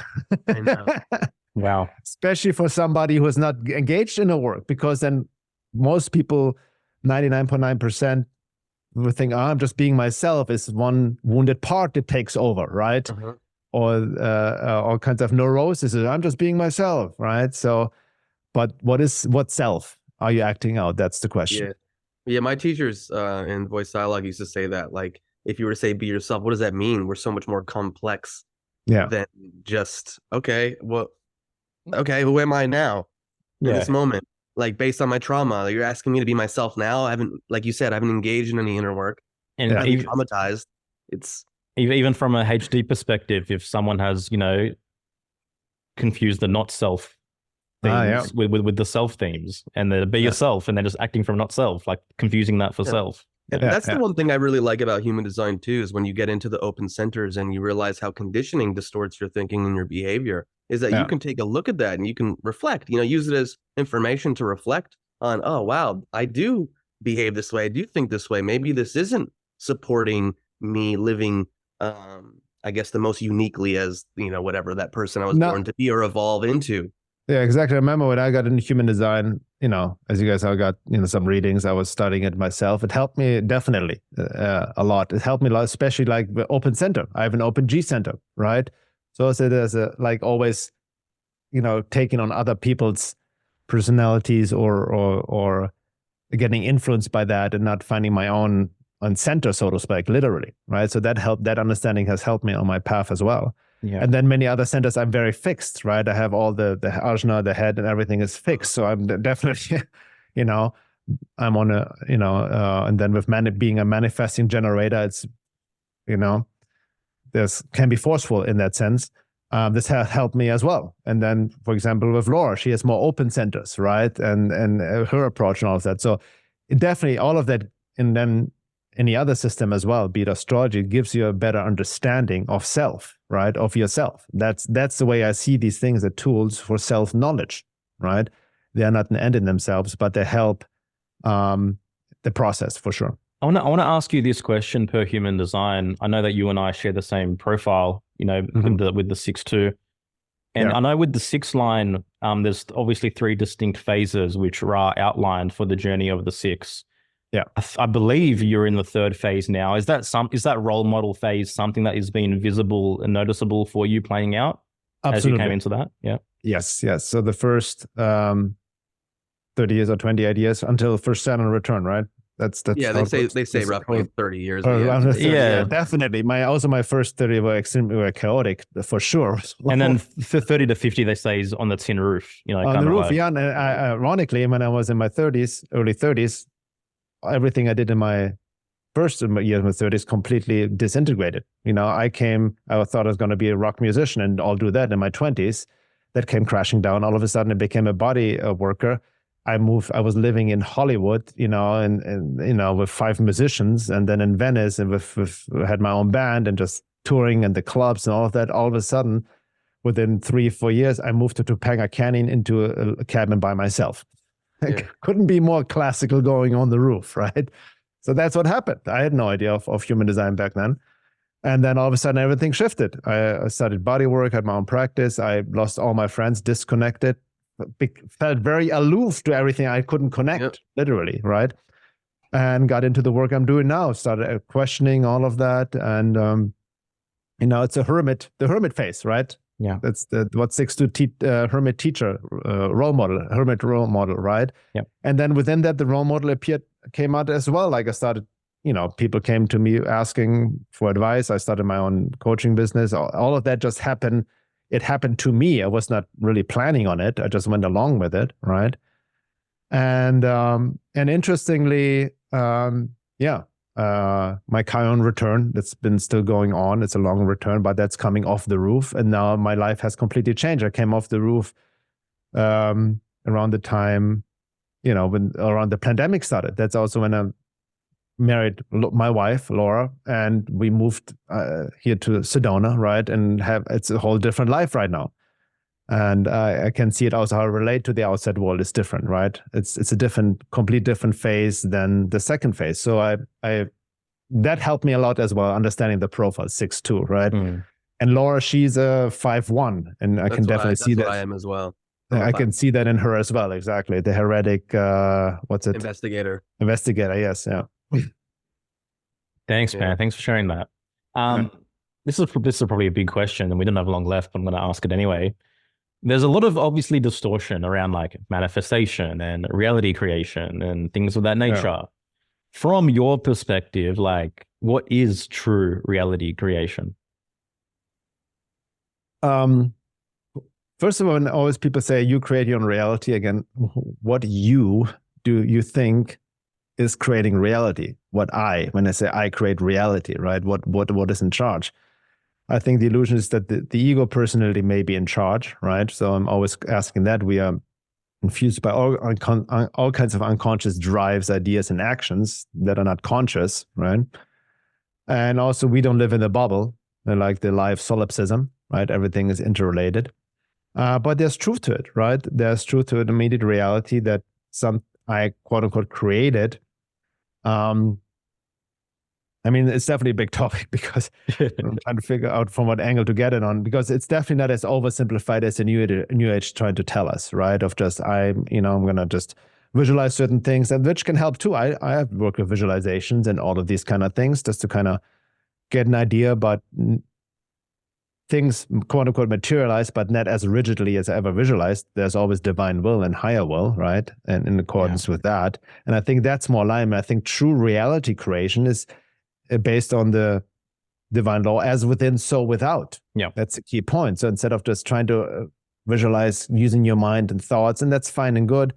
I know.
Wow.
Especially for somebody who is not engaged in a work, because then most people, 99.9%, will think, I'm just being myself, is one wounded part that takes over, right?
Uh-huh.
Or all kinds of neurosis. I'm just being myself, right? So, but what self are you acting out? That's the question.
Yeah. My teachers in voice dialogue used to say that, like, if you were to say be yourself, what does that mean? We're so much more complex than just, who am I now in this moment? Like, based on my trauma, you're asking me to be myself now. I haven't, like you said, I haven't engaged in any inner work.
And
I'm traumatized. It's
even from a HD perspective, if someone has, confused the not self themes with the self themes, and the be yourself, and they're just acting from not self, like confusing that for self.
And that's the one thing I really like about human design too, is when you get into the open centers and you realize how conditioning distorts your thinking and your behavior, is that you can take a look at that and you can reflect, use it as information to reflect on, oh, wow, I do behave this way. I do think this way. Maybe this isn't supporting me living, I guess, the most uniquely as, whatever that person I was born to be or evolve into.
Yeah, exactly. I remember when I got into human design, as you guys have got, some readings, I was studying it myself. It helped me definitely a lot. It helped me a lot, especially like the open center. I have an open G center, right? So I said, there's like always, taking on other people's personalities or getting influenced by that and not finding my own center, so to speak, literally, right? So that understanding has helped me on my path as well. Yeah. And then many other centers, I'm very fixed, right? I have all the ajna, the head, and everything is fixed. So I'm definitely, I'm on a, and then with being a manifesting generator, it's, this can be forceful in that sense. This has helped me as well. And then, for example, with Laura, she has more open centers, right? And her approach and all of that. So it definitely, all of that, and then any other system as well, be it astrology, gives you a better understanding of self, right? Of yourself. That's the way I see these things, as tools for self-knowledge, right? They are not an end in themselves, but they help the process for sure.
I want to ask you this question per human design. I know that you and I share the same profile, with the 6-2. And I know with the 6 line, there's obviously 3 distinct phases which are outlined for the journey of the 6. Yeah, I believe you're in the 3rd phase now. Is that role model phase something that has been visible and noticeable for you playing out? Absolutely. As you came into that? Yeah.
Yes. So the first 30 years or 28 years until first Saturn return, right? That's
they say roughly 30 years.
Yeah, definitely. My first 30 were chaotic for sure.
And then 30 to 50, they say, is on the tin roof.
On the roof, like. Yeah. And ironically, when I was in my 30s, early 30s, everything I did in my first year of my 30s completely disintegrated. I thought I was going to be a rock musician and I'll do that in my 20s. That came crashing down. All of a sudden, I became a body worker. I was living in Hollywood, and with 5 musicians, and then in Venice, and had my own band and just touring and the clubs and all of that. All of a sudden, within 3-4 years, I moved to Topanga Canyon into a cabin by myself. Yeah. Couldn't be more classical going on the roof, right? So that's what happened. I had no idea of human design back then. And then all of a sudden, everything shifted. I started body work, had my own practice. I lost all my friends, disconnected, felt very aloof to everything. I couldn't connect, literally, right? And got into the work I'm doing now. Started questioning all of that. And, it's the hermit phase, right? Yeah, that's what 6-2 hermit teacher hermit role model, right? Yeah. And then within that, the role model came out as well. Like I started, people came to me asking for advice. I started my own coaching business. All of that just happened. It happened to me. I was not really planning on it. I just went along with it, right? And interestingly, my Chiron return, that's been still going on. It's a long return, but that's coming off the roof. And now my life has completely changed. I came off the roof around the time, when around the pandemic started. That's also when I married my wife, Laura, and we moved here to Sedona, right? And it's a whole different life right now. And I can see it also how I relate to the outside world is different, right? It's a complete different phase than the second phase. So I that helped me a lot as well, understanding the profile 6'2", right? And Laura, she's a 5'1", and I can definitely see that.
That's what I am as well.
I can see that in her as well. Exactly, the heretic. What's it?
Investigator.
Yes, yeah.
Thanks, man. Thanks for sharing that. This is probably a big question, and we don't have long left, but I'm going to ask it anyway. There's a lot of obviously distortion around like manifestation and reality creation and things of that nature. Yeah. From your perspective, like, what is true reality creation?
First of all, when always people say you create your own reality, again, what do you think is creating reality? When I say I create reality, right? What is in charge? I think the illusion is that the ego personality may be in charge, right? So I'm always asking that. We are infused by all kinds of unconscious drives, ideas, and actions that are not conscious, right? And also, we don't live in a bubble, like the life solipsism, right? Everything is interrelated. But there's truth to it, right? There's truth to it, immediate reality that I quote unquote created. It's definitely a big topic because I'm trying to figure out from what angle to get it on, because it's definitely not as oversimplified as the New Age trying to tell us, right? Of just, I'm going to just visualize certain things, and which can help too. I have worked with visualizations and all of these kind of things just to kind of get an idea, but things quote unquote materialize, but not as rigidly as I ever visualized. There's always divine will and higher will, right? And in accordance with that. And I think that's more alignment. I think true reality creation is based on the divine law, as within, so without.
Yeah,
that's a key point. So instead of just trying to visualize using your mind and thoughts, and that's fine and good,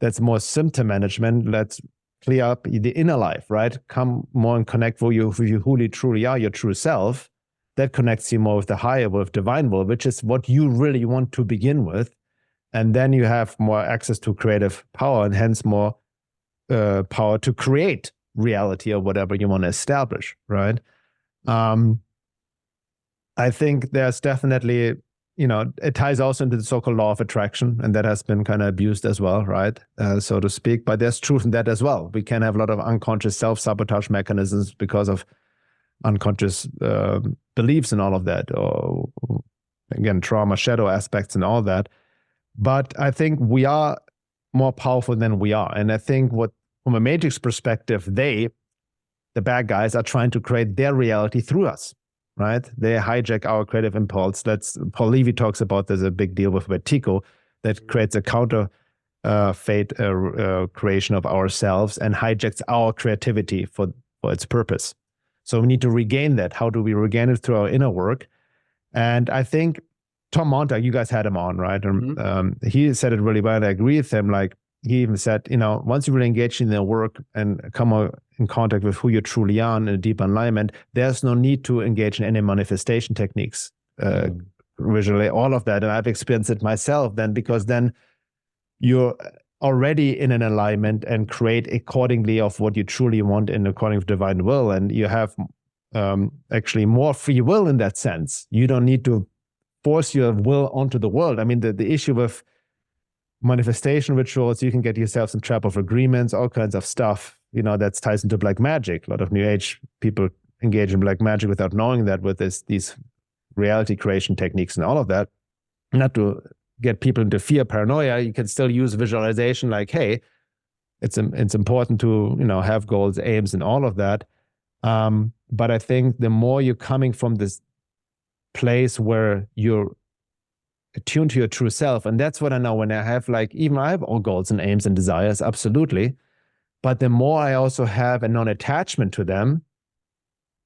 that's more symptom management. Let's clear up the inner life, right? Come more and connect with you who truly are, your true self. That connects you more with the higher will, with divine will, which is what you really want to begin with. And then you have more access to creative power, and hence more power to create reality or whatever you want to establish, right? I think there's definitely, it ties also into the so-called law of attraction, and that has been kind of abused as well, right? So to speak, but there's truth in that as well. We can have a lot of unconscious self-sabotage mechanisms because of unconscious beliefs and all of that, or again, trauma, shadow aspects and all that. But I think we are more powerful than we are. And I think from a matrix perspective, the bad guys, are trying to create their reality through us, right? They hijack our creative impulse. Paul Levy talks about there's a big deal with Vertigo that creates a counter fate creation of ourselves and hijacks our creativity for its purpose. So we need to regain that. How do we regain it? Through our inner work. And I think Tom Montag, you guys had him on, right? Mm-hmm. He said it really well, and I agree with him. Like, he even said, once you really engage in their work and come in contact with who you truly are in a deep alignment, there's no need to engage in any manifestation techniques, visually, all of that. And I've experienced it myself then, because then you're already in an alignment and create accordingly of what you truly want in according with divine will. And you have actually more free will in that sense. You don't need to force your will onto the world. I mean, the issue with manifestation rituals, you can get yourself some trap of agreements, all kinds of stuff, that ties into black magic. A lot of New Age people engage in black magic without knowing that, with these reality creation techniques and all of that. Not to get people into fear, paranoia, you can still use visualization, like, hey, it's important to, have goals, aims, and all of that. But I think the more you're coming from this place where you're attuned to your true self. And that's what I know when I have I have all goals and aims and desires, absolutely. But the more I also have a non-attachment to them,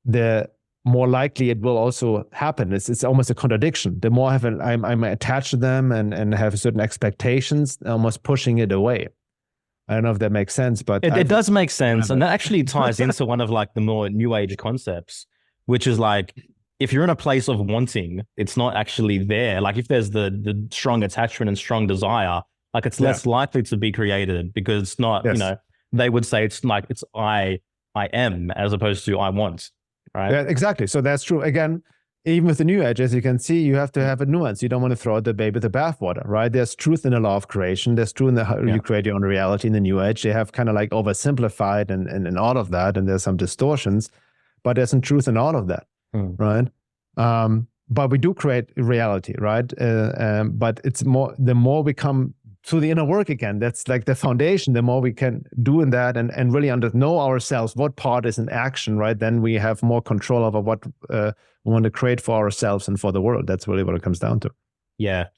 the more likely it will also happen. It's almost a contradiction. The more I'm attached to them and have certain expectations, almost pushing it away.
I don't know if that makes sense, but
it does make sense. And that actually ties into one of like the more new age concepts, which is like, if you're in a place of wanting, it's not actually there. Like if there's the strong attachment and strong desire, like it's less likely to be created, because it's not, they would say it's like, it's I am, as opposed to I want, right?
Yeah, exactly. So that's true. Again, even with the new age, as you can see, you have to have a nuance. You don't want to throw out the baby with the bathwater, right? There's truth in the law of creation. There's truth in how you create your own reality in the new age. They have kind of like oversimplified and all of that, and there's some distortions, but there's some truth in all of that, right? But we do create reality, right? But it's more, the more we come to the inner work again, that's like the foundation, the more we can do in that and really know ourselves, what part is in action, right? Then we have more control over what we want to create for ourselves and for the world. That's really what it comes down to.
Yeah.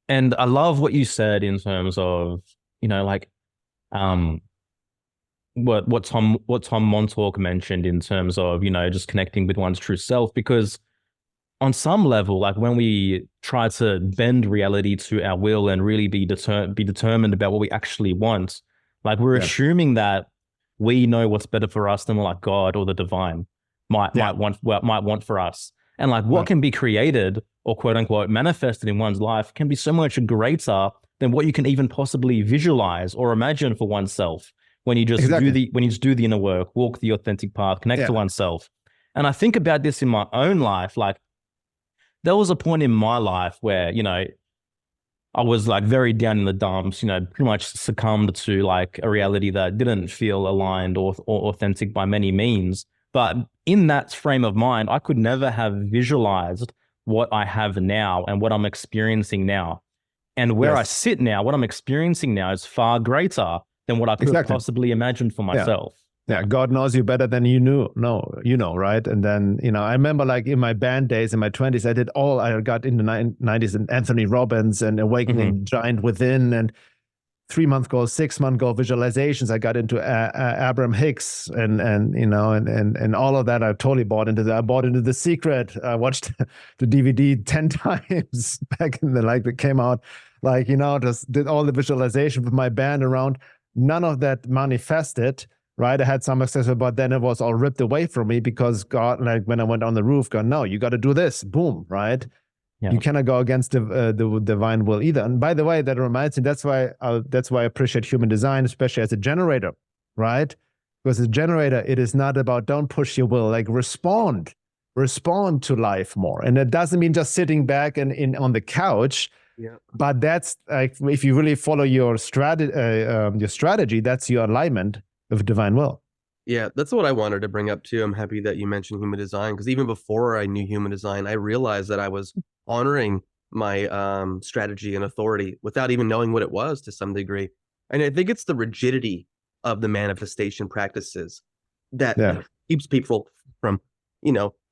And I love what you said in terms of, like what Tom Montauk mentioned in terms of, just connecting with one's true self, because on some level, like when we try to bend reality to our will and really be determined about what we actually want, like we're assuming that we know what's better for us than like God or the divine might want for us. And like what can be created or quote unquote manifested in one's life can be so much greater than what you can even possibly visualize or imagine for oneself when you just do the inner work, walk the authentic path, connect to oneself. And I think about this in my own life, like there was a point in my life where, I was like very down in the dumps, pretty much succumbed to like a reality that didn't feel aligned or authentic by many means. But in that frame of mind, I could never have visualized what I have now and what I'm experiencing now. And where I sit now, what I'm experiencing now is far greater than what I could have possibly imagined for myself.
Yeah, God knows you better than you knew. No, right? And then, I remember like in my band days, in my 20s, I got in the 90s and Anthony Robbins and Awakening Giant Within and 3-month goals, 6-month goal visualizations. I got into Abraham Hicks and all of that. I totally bought into that. I bought into The Secret. I watched the DVD 10 times back in that came out, just did all the visualization with my band around. None of that manifested. Right, I had some success, but then it was all ripped away from me because God, like when I went on the roof, God, no, you got to do this, boom, right? Yeah. You cannot go against the divine will either. And by the way, that reminds me, that's why I appreciate human design, especially as a generator, right? Because as a generator, it is not about don't push your will, like respond to life more, and it doesn't mean just sitting back and on the couch. Yeah. But that's like if you really follow your strategy, that's your alignment of divine will.
Yeah, that's what I wanted to bring up too. I'm happy that you mentioned human design, because even before I knew human design, I realized that I was honoring my strategy and authority without even knowing what it was to some degree. And I think it's the rigidity of the manifestation practices that keeps people from,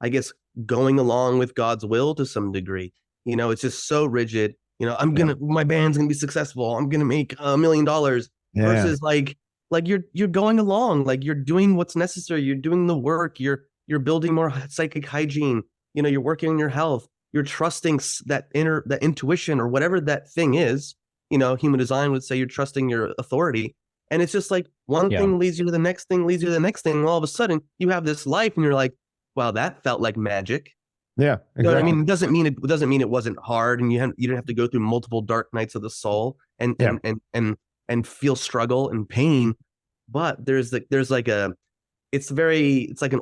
I guess, going along with God's will to some degree. It's just so rigid. My band's gonna be successful. I'm gonna make $1 million versus like you're going along, like you're doing what's necessary. You're doing the work. You're building more psychic hygiene. You're working on your health. You're trusting that intuition or whatever that thing is. Human design would say you're trusting your authority. And it's just like one thing leads you to the next thing, leads you to the next thing. And all of a sudden you have this life and you're like, wow, that felt like magic.
Yeah, exactly.
I mean, it doesn't mean it wasn't hard, and you didn't have to go through multiple dark nights of the soul and feel struggle and pain. But it's like an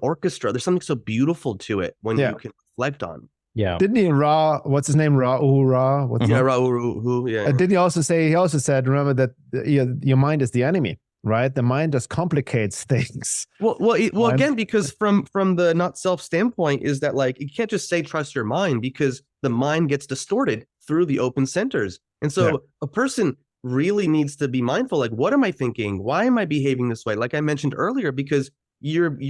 orchestra. There's something so beautiful to it when you can reflect on.
Yeah.
Didn't he what's his name? Ra?
Yeah.
Didn't he also said, remember that your mind is the enemy, right? The mind just complicates things.
Well, again, because from the not self standpoint is that like, you can't just say trust your mind, because the mind gets distorted through the open centers. And so a person really needs to be mindful, like, what am I thinking? Why am I behaving this way? Like I mentioned earlier, because you're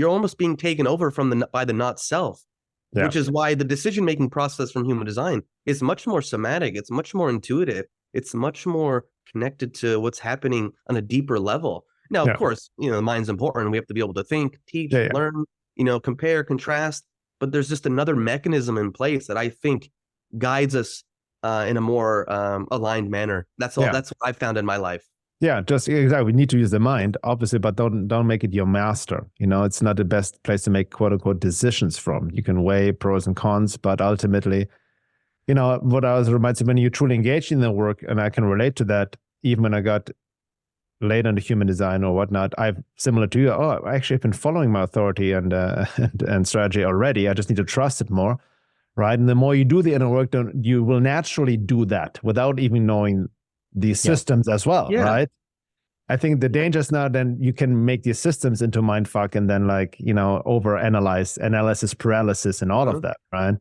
almost being taken over by the not self, which is why the decision-making process from human design is much more somatic. It's much more intuitive. It's much more connected to what's happening on a deeper level. Now, of course, the mind's important. We have to be able to think, teach, learn, compare, contrast. But there's just another mechanism in place that I think guides us in a more aligned manner. That's all. That's what I've found in my life.
Yeah, just exactly. We need to use the mind, obviously, but don't make it your master. It's not the best place to make quote unquote decisions from. You can weigh pros and cons, but ultimately, what I was reminds me when you truly engage in the work, and I can relate to that. Even when I got late into human design or whatnot, I've similar to you. Oh, I actually have been following my authority and strategy already. I just need to trust it more, right? And the more you do the inner work, then you will naturally do that without even knowing these systems as well, right? I think the danger is now then you can make these systems into mindfuck and then overanalyze, analysis paralysis and all of that, right?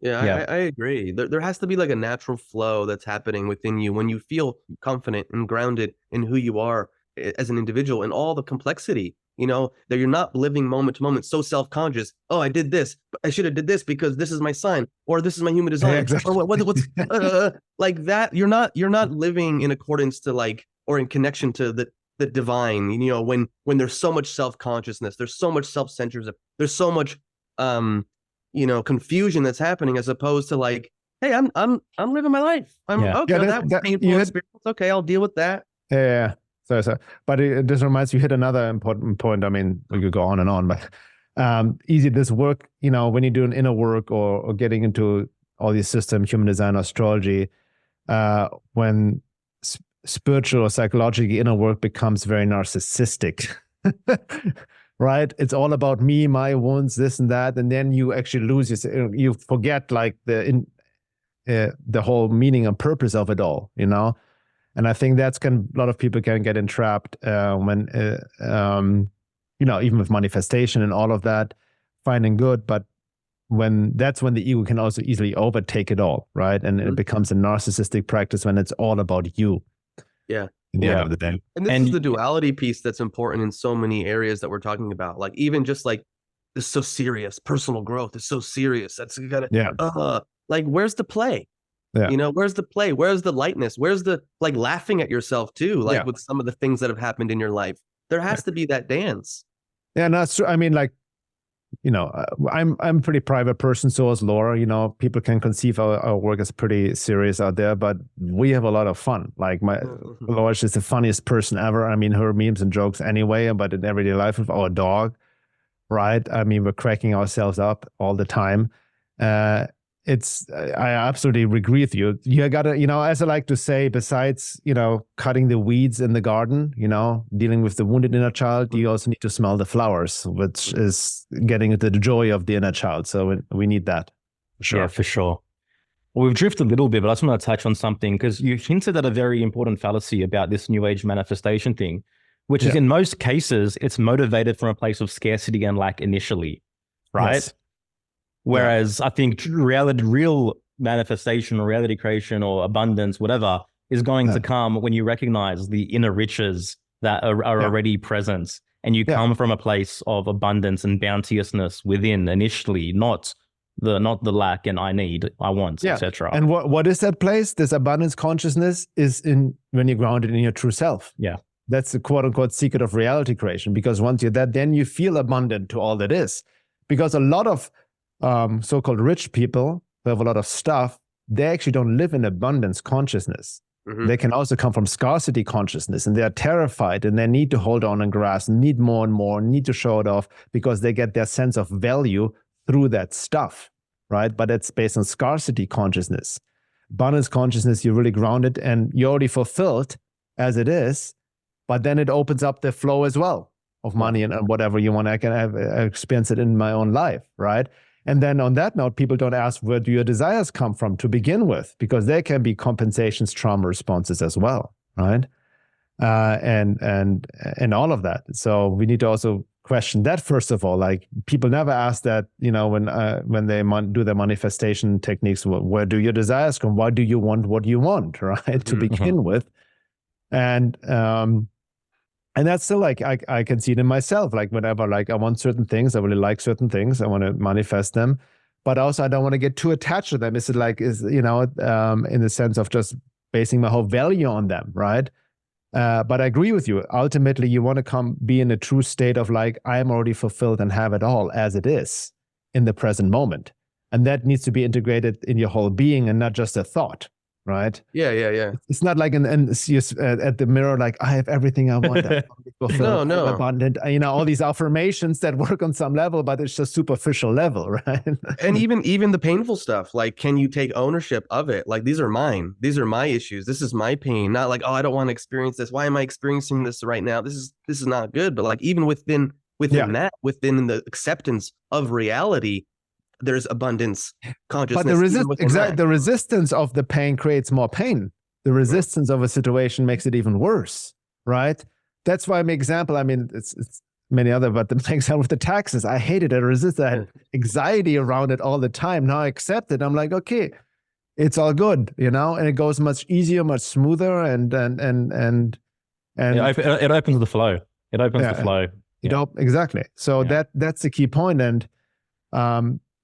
Yeah, I agree. There has to be like a natural flow that's happening within you when you feel confident and grounded in who you are as an individual and all the complexity, that you're not living moment to moment, so self-conscious. Oh, I did this, but I should have did this because this is my sign or this is my human design.
Exactly.
Or what's like that. You're not living in accordance to or in connection to the divine, when there's so much self-consciousness, there's so much self-centeredness, there's so much confusion that's happening, as opposed to hey, I'm living my life. That was painful experience. Okay, I'll deal with that.
Yeah. So but this reminds you hit another important point. I mean, we could go on and on, but this work, when you do an inner work or getting into all these systems, human design, astrology, when spiritual or psychological inner work becomes very narcissistic, right? It's all about me, my wounds, this and that, and then you actually lose you forget the whole meaning and purpose of it all, And I think a lot of people can get entrapped when even with manifestation and all of that, finding good, but that's when the ego can also easily overtake it all, right? And it becomes a narcissistic practice when it's all about you.
Yeah.
At the end of the day.
And this is the duality piece that's important in so many areas that we're talking about. Even just this is so serious. Personal growth is so serious. That's where's the play?
Yeah.
Where's the play? Where's the lightness? Where's the laughing at yourself too? With some of the things that have happened in your life, there has to be that dance.
Yeah, no, that's true. I mean, I'm a pretty private person, so is Laura. People can conceive our work as pretty serious out there, but we have a lot of fun. Laura's just the funniest person ever. I mean, her memes and jokes anyway, but in everyday life with our dog, right? I mean, we're cracking ourselves up all the time. I absolutely agree with you. You gotta, as I like to say, besides, cutting the weeds in the garden, dealing with the wounded inner child, you also need to smell the flowers, which is getting into the joy of the inner child. So we need that.
Sure. Yeah, for sure. Well, we've drifted a little bit, but I just want to touch on something because you hinted at a very important fallacy about this new age manifestation thing, which is in most cases, it's motivated from a place of scarcity and lack initially, right?
Yes.
Whereas I think real manifestation or reality creation or abundance, whatever, is going to come when you recognize the inner riches that are already present. And you come from a place of abundance and bounteousness within initially, not the lack and I need, I want, etc.
And what is that place? This abundance consciousness is when you're grounded in your true self.
Yeah.
That's the quote unquote secret of reality creation. Because once you're that, then you feel abundant to all that is. Because a lot of so-called rich people who have a lot of stuff, they actually don't live in abundance consciousness. They can also come from scarcity consciousness, and they're terrified and they need to hold on and grasp, need more and more, need to show it off because they get their sense of value through that stuff, right? But it's based on scarcity consciousness. Abundance consciousness, you're really grounded and you're already fulfilled as it is, but then it opens up the flow as well of money and whatever you want. I can have experience it in my own life, right? And then on that note, people don't ask where do your desires come from to begin with, because there can be compensations, trauma responses as well, right? And all of that. So we need to also question that first of all. People never ask that, when they do their manifestation techniques, where do your desires come? Why do you want what you want, right? To begin with, and that's still I can see it in myself. Whenever I want certain things, I really like certain things, I want to manifest them, but also I don't want to get too attached to them. In the sense of just basing my whole value on them, right? But I agree with you. Ultimately, you want to be in a true state of I am already fulfilled and have it all as it is in the present moment, and that needs to be integrated in your whole being and not just a thought, right?
Yeah.
It's not like at the mirror, like I have everything I want.
No.
Abundant. All these affirmations that work on some level, but it's just superficial level, right?
And even the painful stuff, like, can you take ownership of it? Like, these are mine. These are my issues. This is my pain. Not like, oh, I don't want to experience this. Why am I experiencing this right now? This is not good. But like, even within that, within the acceptance of reality, there's abundance consciousness.
But the resistance of the pain creates more pain. The resistance of a situation makes it even worse, right? That's why my example, I mean, it's many other, but the example with the taxes, I hated it. I resisted. I had anxiety around it all the time. Now I accept it. I'm like, okay, it's all good, and it goes much easier, much smoother, and
it opens the flow. It opens the flow.
Exactly. So that's the key point. And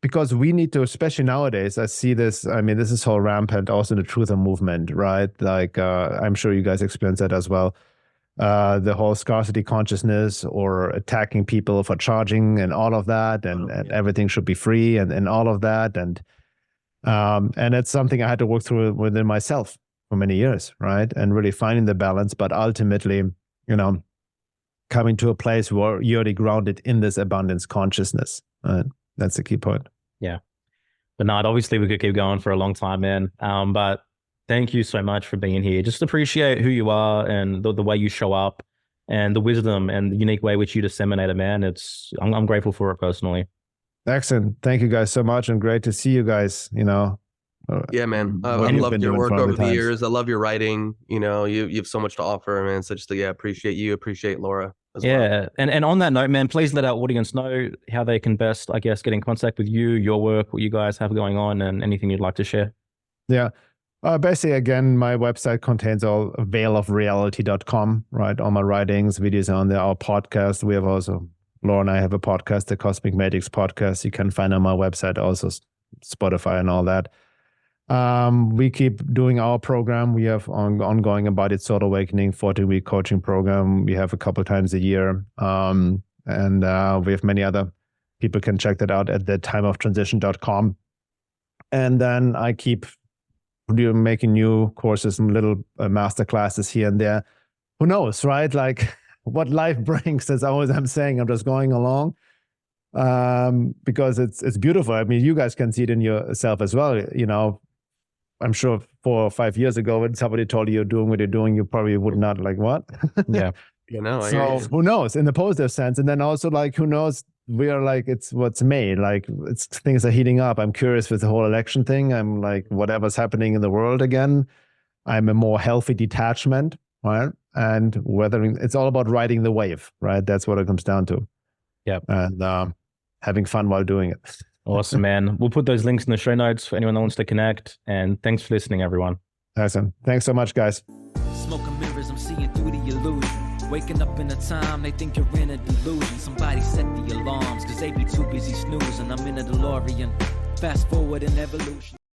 because we need to, especially nowadays, I see this, I mean, this is so rampant also in the truther movement, right? Like, I'm sure you guys experience that as well. The whole scarcity consciousness or attacking people for charging and all of that, and everything should be free and all of that. And it's something I had to work through within myself for many years, right? And really finding the balance, but ultimately, coming to a place where you're already grounded in this abundance consciousness. That's the key point.
Yeah. Bernhard, obviously we could keep going for a long time, man. But thank you so much for being here. Just appreciate who you are and the way you show up and the wisdom and the unique way which you disseminate it, man. I'm grateful for it personally.
Excellent. Thank you guys so much, and great to see you guys,
Yeah, man. I love your work over the years. I love your writing. You have so much to offer, man. So just appreciate you, appreciate Laura.
Well. And on that note, man, please let our audience know how they can best, I guess, get in contact with you, your work, what you guys have going on, and anything you'd like to share.
Yeah. Basically, again, my website contains all veilofreality.com, right? All my writings, videos on there, our podcast. We have also, Laura and I have a podcast, the Cosmic Magics podcast. You can find on my website, also Spotify and all that. We keep doing our program. We have ongoing Embodied Soul Awakening 40-week coaching program. We have a couple times a year. And we have many other people can check that out at thetimeoftransition.com. And then I keep making new courses and little master classes here and there. Who knows, right? Like what life brings. That's always I'm saying. I'm just going along. Because it's beautiful. I mean, you guys can see it in yourself as well. I'm sure 4 or 5 years ago, when somebody told you you're doing what you're doing, you probably would not like, what?
Yeah.
So who knows in the positive sense? And then also like, who knows? We are like, it's what's made. Like things are heating up. I'm curious with the whole election thing. I'm like, whatever's happening in the world again, I'm a more healthy detachment, right? And it's all about riding the wave, right? That's what it comes down to.
Yeah.
And having fun while doing it.
Awesome, man. We'll put those links in the show notes for anyone that wants to connect. And thanks for listening, everyone.
Awesome. Thanks so much, guys.
Smoking mirrors, I'm seeing through the illusion. Waking up in a time, they think you're in a delusion. Somebody set the alarms, cause they be too busy snoozing. I'm in a DeLorean, fast forward in evolution.